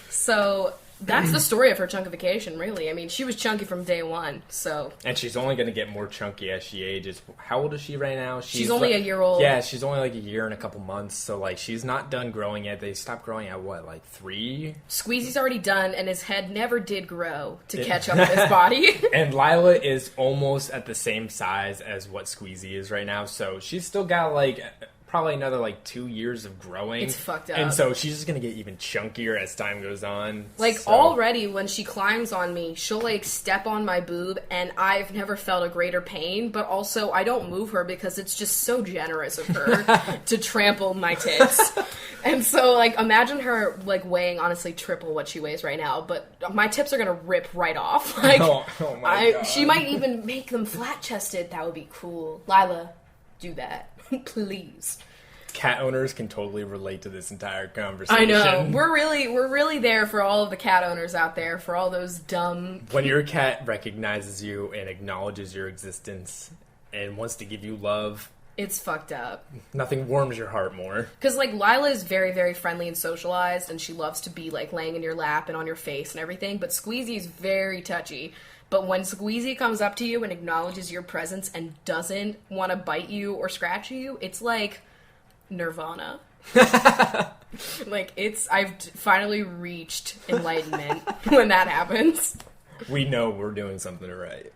S1: So... That's the story of her chunkification, really. I mean, she was chunky from day one, so...
S2: And she's only going to get more chunky as she ages. How old is she right now?
S1: She's only a year old.
S2: Yeah, she's only like a year and a couple months, so, like, she's not done growing yet. They stopped growing at, what, like 3?
S1: Squeezy's already done, and his head never did grow to catch up with his body.
S2: And Lila is almost at the same size as what Squeezy is right now, so she's still got, like... Probably another, like, 2 years of growing.
S1: It's fucked up.
S2: And so she's just gonna get even chunkier as time goes on.
S1: Like,
S2: so.
S1: Already, when she climbs on me, she'll, like, step on my boob, and I've never felt a greater pain, but also I don't move her because it's just so generous of her to trample my tits. And so, like, imagine her, like, weighing, honestly, triple what she weighs right now, but my tips are gonna rip right off. Like,
S2: oh my God.
S1: She might even make them flat-chested. That would be cool. Lila, do that. Please.
S2: Cat owners can totally relate to this entire conversation.
S1: I know. We're really there for all of the cat owners out there, for all those dumb...
S2: When your cat recognizes you and acknowledges your existence and wants to give you love...
S1: It's fucked up.
S2: Nothing warms your heart more.
S1: Because, like, Lila is very, very friendly and socialized, and she loves to be, like, laying in your lap and on your face and everything, but Squeezy's very touchy. But when Squeezy comes up to you and acknowledges your presence and doesn't want to bite you or scratch you, it's like nirvana. Like, I've finally reached enlightenment when that happens.
S2: We know we're doing something right.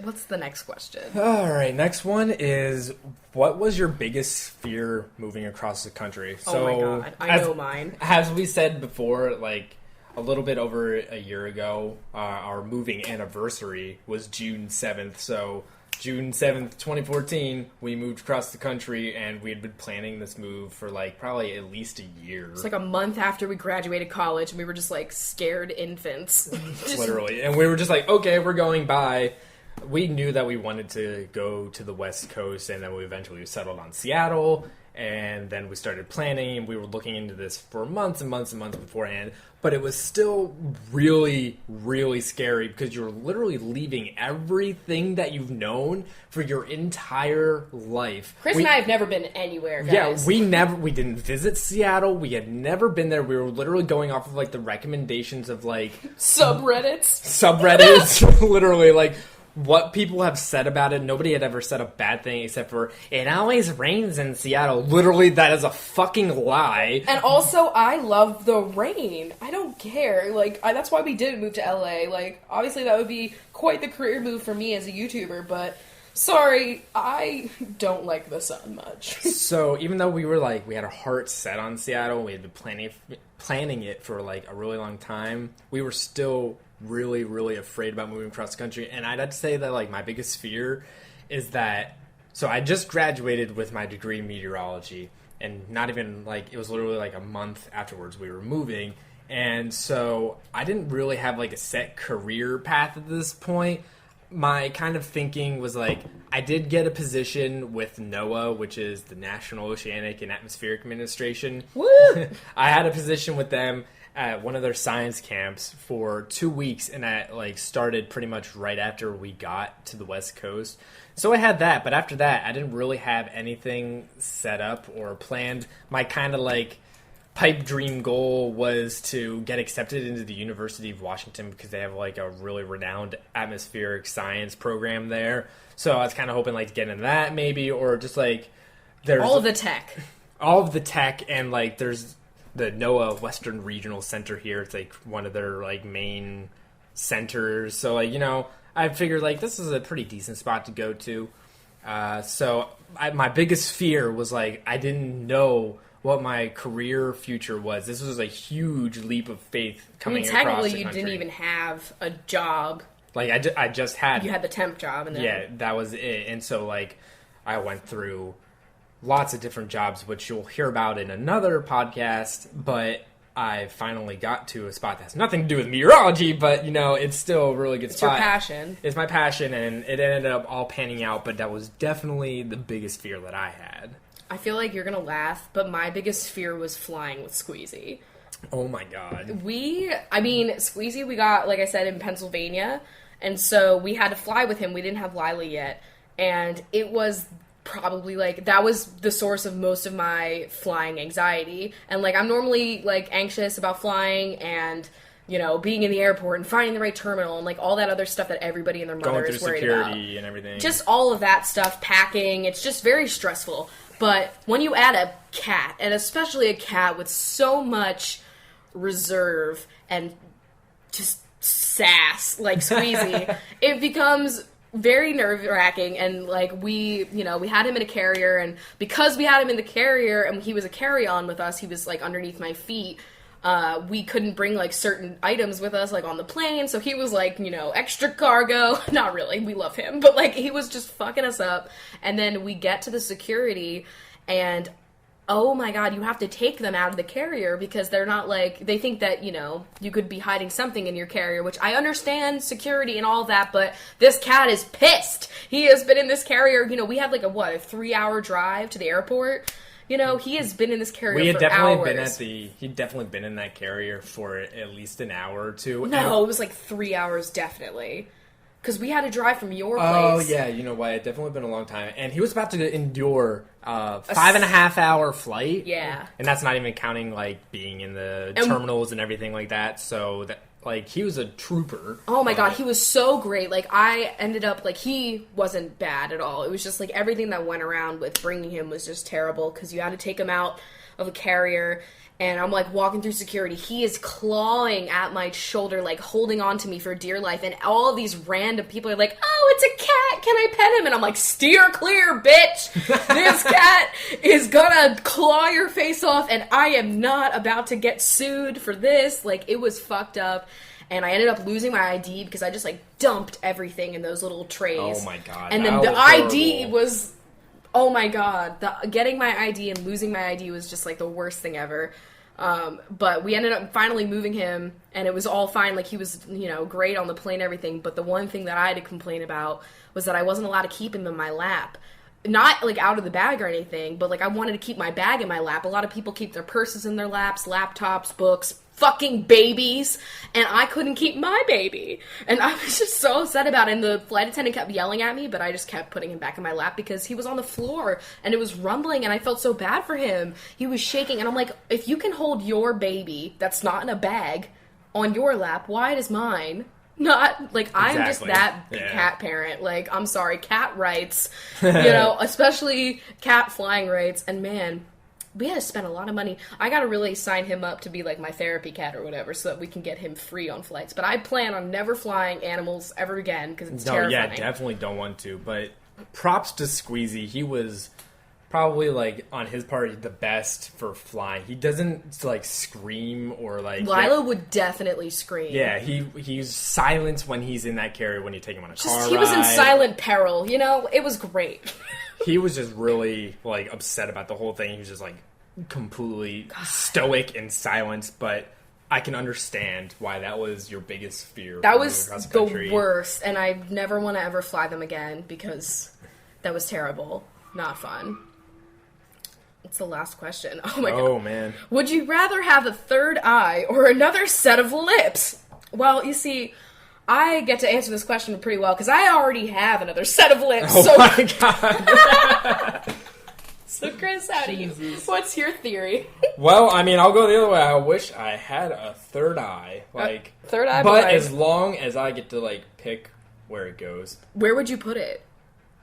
S1: What's the next question?
S2: Alright, next one is, what was your biggest fear moving across the country?
S1: Oh my god, I know mine.
S2: As we said before, like, a little bit over a year ago, our moving anniversary was June 7th, so June 7th, 2014, we moved across the country, and we had been planning this move for, like, probably at least a year.
S1: It's like a month after we graduated college, and we were just, like, scared infants.
S2: Literally. And we were just like, okay, we're going by. We knew that we wanted to go to the West Coast, and then we eventually settled on Seattle, and then we started planning, and we were looking into this for months and months and months beforehand, but it was still really, really scary because you're literally leaving everything that you've known for your entire life.
S1: Chris and I have never been anywhere, guys.
S2: Yeah, we didn't visit Seattle. We had never been there. We were literally going off of, like, the recommendations of, like... Subreddits. Literally, like... What people have said about it, nobody had ever said a bad thing except for, it always rains in Seattle. Literally, that is a fucking lie.
S1: And also, I love the rain. I don't care. Like, that's why we didn't move to LA. Like, obviously that would be quite the career move for me as a YouTuber, but... Sorry, I don't like the sun much.
S2: So, even though we were, like, we had our hearts set on Seattle, we had been planning it for, like, a really long time, we were still really, really afraid about moving across the country. And I'd have to say that, like, my biggest fear is that... So, I just graduated with my degree in meteorology, and not even, like, it was literally, like, a month afterwards we were moving. And so, I didn't really have, like, a set career path at this point. My kind of thinking was, like, I did get a position with NOAA, which is the National Oceanic and Atmospheric Administration.
S1: Woo!
S2: I had a position with them at one of their science camps for 2 weeks, and I, like, started pretty much right after we got to the West Coast. So I had that, but after that, I didn't really have anything set up or planned. My kind of, like, pipe dream goal was to get accepted into the University of Washington because they have, like, a really renowned atmospheric science program there. So I was kind of hoping, like, to get into that maybe, or just, like...
S1: All of the tech.
S2: all of the tech, and like there's the NOAA Western Regional Center here. It's like one of their like main centers. So like, you know, I figured like this is a pretty decent spot to go to. My biggest fear was like I didn't know what my career future was. This was a huge leap of faith coming across the country.
S1: Technically, you didn't even have a job.
S2: Like I just had.
S1: You had the temp job, and then
S2: yeah, that was it. And so like I went through lots of different jobs, which you'll hear about in another podcast, but I finally got to a spot that has nothing to do with meteorology, but, you know, it's still a really good spot.
S1: It's your passion.
S2: It's my passion, and it ended up all panning out, but that was definitely the biggest fear that I had.
S1: I feel like you're going to laugh, but my biggest fear was flying with Squeezy.
S2: Oh, my God.
S1: Squeezy we got, like I said, in Pennsylvania, and so we had to fly with him. We didn't have Lila yet, and it was probably like that was the source of most of my flying anxiety. And like I'm normally like anxious about flying and, you know, being in the airport and finding the right terminal and like all that other stuff that everybody and their mother is worried about. Going through security
S2: and everything.
S1: Just all of that stuff, packing, it's just very stressful. But when you add a cat, and especially a cat with so much reserve and just sass like Squeezy, it becomes very nerve-wracking. And like we had him in a carrier, and because we had him in the carrier and he was a carry-on with us, he was like underneath my feet, we couldn't bring like certain items with us like on the plane, so he was like, you know, extra cargo. Not really, we love him, but like he was just fucking us up. And then we get to the security, and oh my God, you have to take them out of the carrier because they're not like, they think that, you know, you could be hiding something in your carrier, which I understand security and all that, but this cat is pissed. He has been in this carrier, you know, we had like a 3-hour drive to the airport. You know, he has been in this carrier for hours.
S2: He'd definitely been in that carrier for at least an hour or two.
S1: No, it was like 3 hours, definitely. Because we had to drive from your place.
S2: Oh, yeah, you know what? It definitely been a long time. And he was about to endure a 5.5 hour flight.
S1: Yeah.
S2: And that's not even counting, like, being in the terminals and everything like that. So, like, he was a trooper.
S1: Oh, my God. He was so great. Like, I ended up, like, he wasn't bad at all. It was just, like, everything that went around with bringing him was just terrible. Because you had to take him out of a carrier. And I'm, like, walking through security. He is clawing at my shoulder, like, holding on to me for dear life. And all of these random people are like, oh, it's a cat. Can I pet him? And I'm like, steer clear, bitch. This cat is gonna claw your face off. And I am not about to get sued for this. Like, it was fucked up. And I ended up losing my ID because I just, like, dumped everything in those little trays.
S2: Oh, my God.
S1: And then the ID was... Oh my God, getting my ID and losing my ID was just like the worst thing ever. But we ended up finally moving him, and it was all fine. Like, he was, you know, great on the plane and everything. But the one thing that I had to complain about was that I wasn't allowed to keep him in my lap. Not, like, out of the bag or anything, but, like, I wanted to keep my bag in my lap. A lot of people keep their purses in their laps, laptops, books, fucking babies, and I couldn't keep my baby. And I was just so upset about it, and the flight attendant kept yelling at me, but I just kept putting him back in my lap because he was on the floor, and it was rumbling, and I felt so bad for him. He was shaking, and I'm like, if you can hold your baby that's not in a bag on your lap, why does mine not? Like, I'm just that cat parent. Like, I'm sorry, cat rights, you know, especially cat flying rights, and man, we had to spend a lot of money. I gotta really sign him up to be like my therapy cat or whatever so that we can get him free on flights. But I plan on never flying animals ever again because it's terrifying.
S2: Yeah, definitely don't want to. But props to Squeezy. He was probably, like, on his part, the best for flying. He doesn't, like, scream or, like...
S1: Lila would definitely scream.
S2: Yeah, he's silent when he's in that carrier when you take him on a car ride.
S1: He was in silent peril, you know? It was great.
S2: He was just really, like, upset about the whole thing. He was just, like, completely stoic and silent, but I can understand why that was your biggest fear.
S1: That was the worst, and I never want to ever fly them again because that was terrible. Not fun. It's the last question. Oh my God.
S2: Oh, man.
S1: Would you rather have a third eye or another set of lips? Well, you see, I get to answer this question pretty well because I already have another set of lips.
S2: Oh my God.
S1: So, Chris, how do you? What's your theory?
S2: Well, I mean, I'll go the other way. I wish I had a third eye. Like,
S1: third eye,
S2: but as long as I get to, like, pick where it goes.
S1: Where would you put it?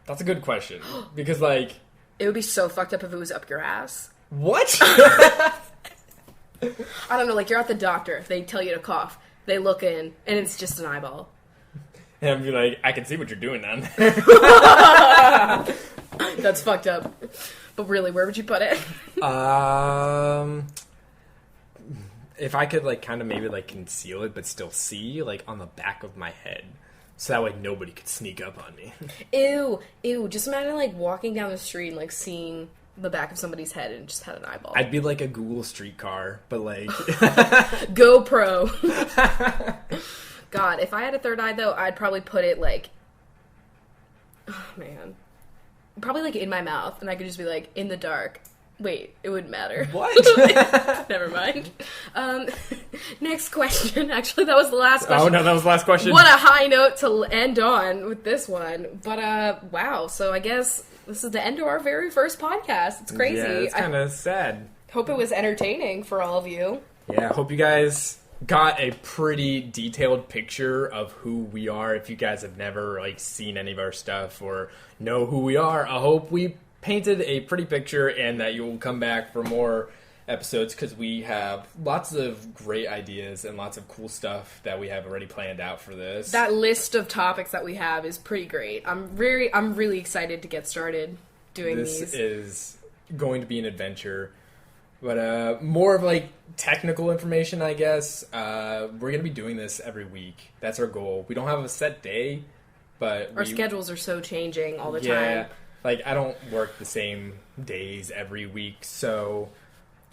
S2: That's a good question. Because, like...
S1: It would be so fucked up if it was up your ass.
S2: What?
S1: I don't know, like you're at the doctor, they tell you to cough, they look in, and it's just an eyeball.
S2: And I'd be like, I can see what you're doing down there.
S1: That's fucked up. But really, where would you put it?
S2: If I could, like, kind of maybe, like, conceal it, but still see, like, on the back of my head. So that way nobody could sneak up on me.
S1: Ew. Just imagine, like, walking down the street and, like, seeing the back of somebody's head and just had an eyeball.
S2: I'd be like a Google streetcar, but, like...
S1: GoPro. God, if I had a third eye, though, I'd probably put it, like... Oh, man. Probably, like, in my mouth, and I could just be, like, in the dark. Wait, it wouldn't matter.
S2: What?
S1: Never mind. Next question. Actually, that was the last question.
S2: Oh, no, that was the last question.
S1: What a high note to end on with this one. But, wow. So I guess this is the end of our very first podcast. It's crazy.
S2: Yeah, it's kind of sad.
S1: Hope it was entertaining for all of you.
S2: Yeah, I hope you guys got a pretty detailed picture of who we are. If you guys have never, like, seen any of our stuff or know who we are, I hope we painted a pretty picture and that you'll come back for more episodes because we have lots of great ideas and lots of cool stuff that we have already planned out for this.
S1: That list of topics that we have is pretty great. I'm really excited to get started doing these.
S2: This is going to be an adventure, but more of like technical information, I guess. We're going to be doing this every week. That's our goal. We don't have a set day, but
S1: our schedules are so changing all the time.
S2: Yeah. Like, I don't work the same days every week, so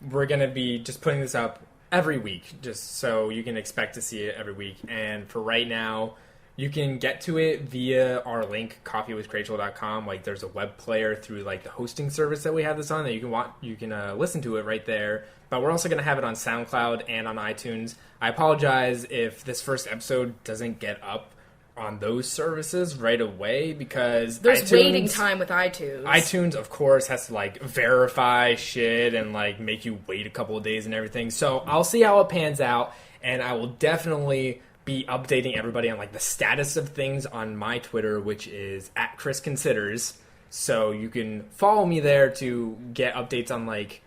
S2: we're going to be just putting this up every week, just so you can expect to see it every week. And for right now, you can get to it via our link, CoffeeWithChrachel.com. Like, there's a web player through, like, the hosting service that we have this on that you can listen to it right there. But we're also going to have it on SoundCloud and on iTunes. I apologize if this first episode doesn't get up on those services right away because
S1: there's waiting time with iTunes.
S2: iTunes, of course, has to like verify shit and like make you wait a couple of days and everything. So I'll see how it pans out, and I will definitely be updating everybody on like the status of things on my Twitter, which is @ChrisConsiders. So you can follow me there to get updates on like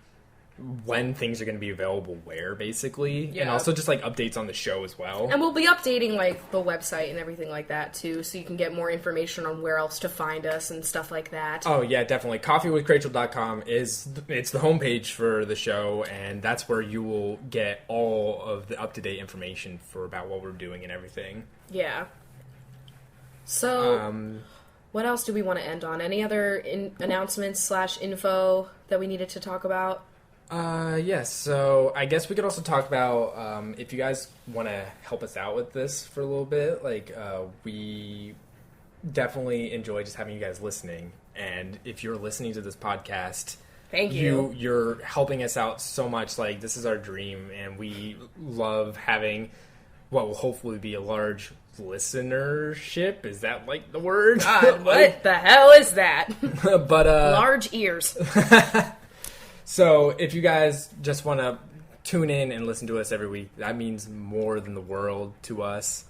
S2: when things are going to be available where, basically. Yeah. And also just, like, updates on the show as well.
S1: And we'll be updating, like, the website and everything like that, too, so you can get more information on where else to find us and stuff like that.
S2: Oh, yeah, definitely. CoffeeWithChrachel.com it's the homepage for the show, and that's where you will get all of the up-to-date information for about what we're doing and everything.
S1: Yeah. So, what else do we want to end on? Any other announcements / info that we needed to talk about?
S2: Yes, so I guess we could also talk about, if you guys want to help us out with this for a little bit, like, we definitely enjoy just having you guys listening, and if you're listening to this podcast,
S1: thank you.
S2: You're helping us out so much, like, this is our dream, and we love having what will hopefully be a large listenership. Is that, like, the word?
S1: God, what the hell is that?
S2: But,
S1: large ears.
S2: So, if you guys just want to tune in and listen to us every week, that means more than the world to us.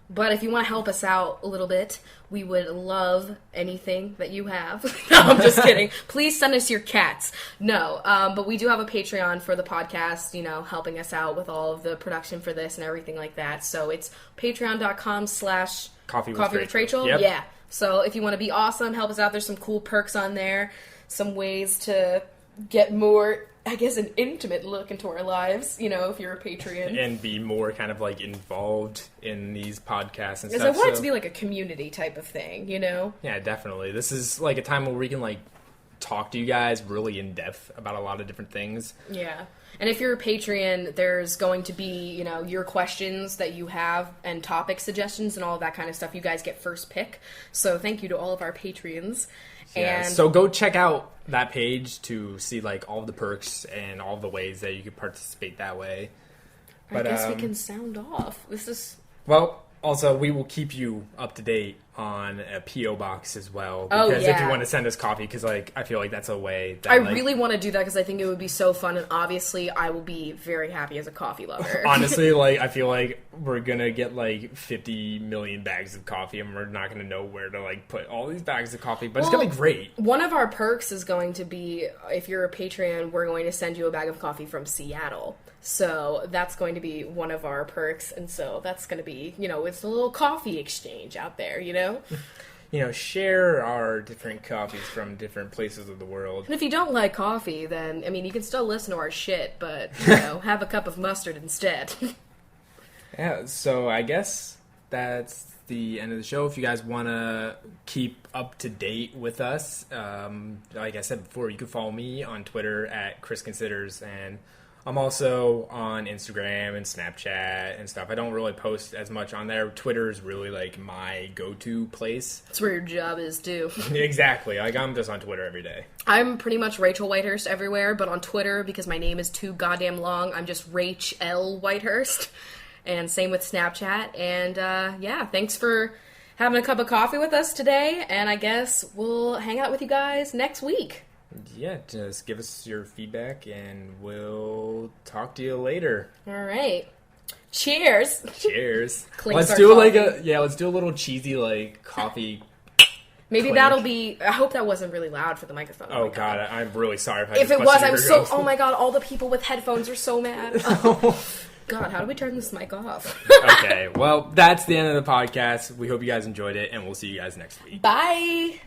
S1: But if you want to help us out a little bit, we would love anything that you have. No, I'm just kidding. Please send us your cats. No, but we do have a Patreon for the podcast, you know, helping us out with all of the production for this and everything like that. So it's patreon.com/CoffeeWithChrachel.
S2: Yep.
S1: Yeah. So if you want to be awesome, help us out. There's some cool perks on there, some ways to get more, I guess, an intimate look into our lives, you know, if you're a Patreon.
S2: And be more kind of, like, involved in these podcasts and stuff.
S1: Because I want it to be, like, a community type of thing, you know?
S2: Yeah, definitely. This is, like, a time where we can, like, talk to you guys really in depth about a lot of different things.
S1: Yeah. And if you're a Patreon, there's going to be, you know, your questions that you have and topic suggestions and all of that kind of stuff. You guys get first pick. So thank you to all of our Patreons.
S2: Yeah,
S1: and
S2: so go check out that page to see, like, all of the perks and all the ways that you can participate that way.
S1: But I guess we can sound off. This is...
S2: Well, also, we will keep you up to date on a P.O. box as well.
S1: Oh,
S2: Because
S1: yeah.
S2: if you want to send us coffee, because, like, I feel like that's a way that,
S1: I
S2: like,
S1: really want to do that because I think it would be so fun, and obviously I will be very happy as a coffee lover.
S2: honestly, like, I feel like we're gonna get, like, 50 million bags of coffee, and we're not gonna know where to, like, put all these bags of coffee, but it's gonna be great.
S1: One of our perks is going to be, if you're a Patreon, we're going to send you a bag of coffee from Seattle. So that's going to be one of our perks, and so that's going to be, it's a little coffee exchange out there,
S2: Share our different coffees from different places of the world.
S1: And if you don't like coffee, then, you can still listen to our shit, but, have a cup of mustard instead.
S2: Yeah, so I guess that's the end of the show. If you guys want to keep up to date with us, like I said before, you can follow me on Twitter at Chris Considers, and I'm also on Instagram and Snapchat and stuff. I don't really post as much on there. Twitter is really, like, my go-to place.
S1: That's where your job is, too.
S2: Exactly. Like, I'm just on Twitter every day.
S1: I'm pretty much Rachel Whitehurst everywhere, but on Twitter, because my name is too goddamn long, I'm just Rach L. Whitehurst. And same with Snapchat. And, thanks for having a cup of coffee with us today. And I guess we'll hang out with you guys next week.
S2: Yeah, just give us your feedback, and we'll talk to you later.
S1: All right. Cheers.
S2: Cheers.
S1: Clinks
S2: Let's
S1: our
S2: do
S1: coffee.
S2: let's do a little cheesy, like, coffee.
S1: Maybe
S2: Clink.
S1: that'll be. I hope that wasn't really loud for the microphone.
S2: Oh God, I'm really sorry if I
S1: If
S2: just
S1: it was,
S2: busted
S1: I'm
S2: your
S1: so.
S2: ghost.
S1: Oh my God, all the people with headphones are so mad. God, how do we turn this mic off?
S2: Okay, well, that's the end of the podcast. We hope you guys enjoyed it, and we'll see you guys next week.
S1: Bye.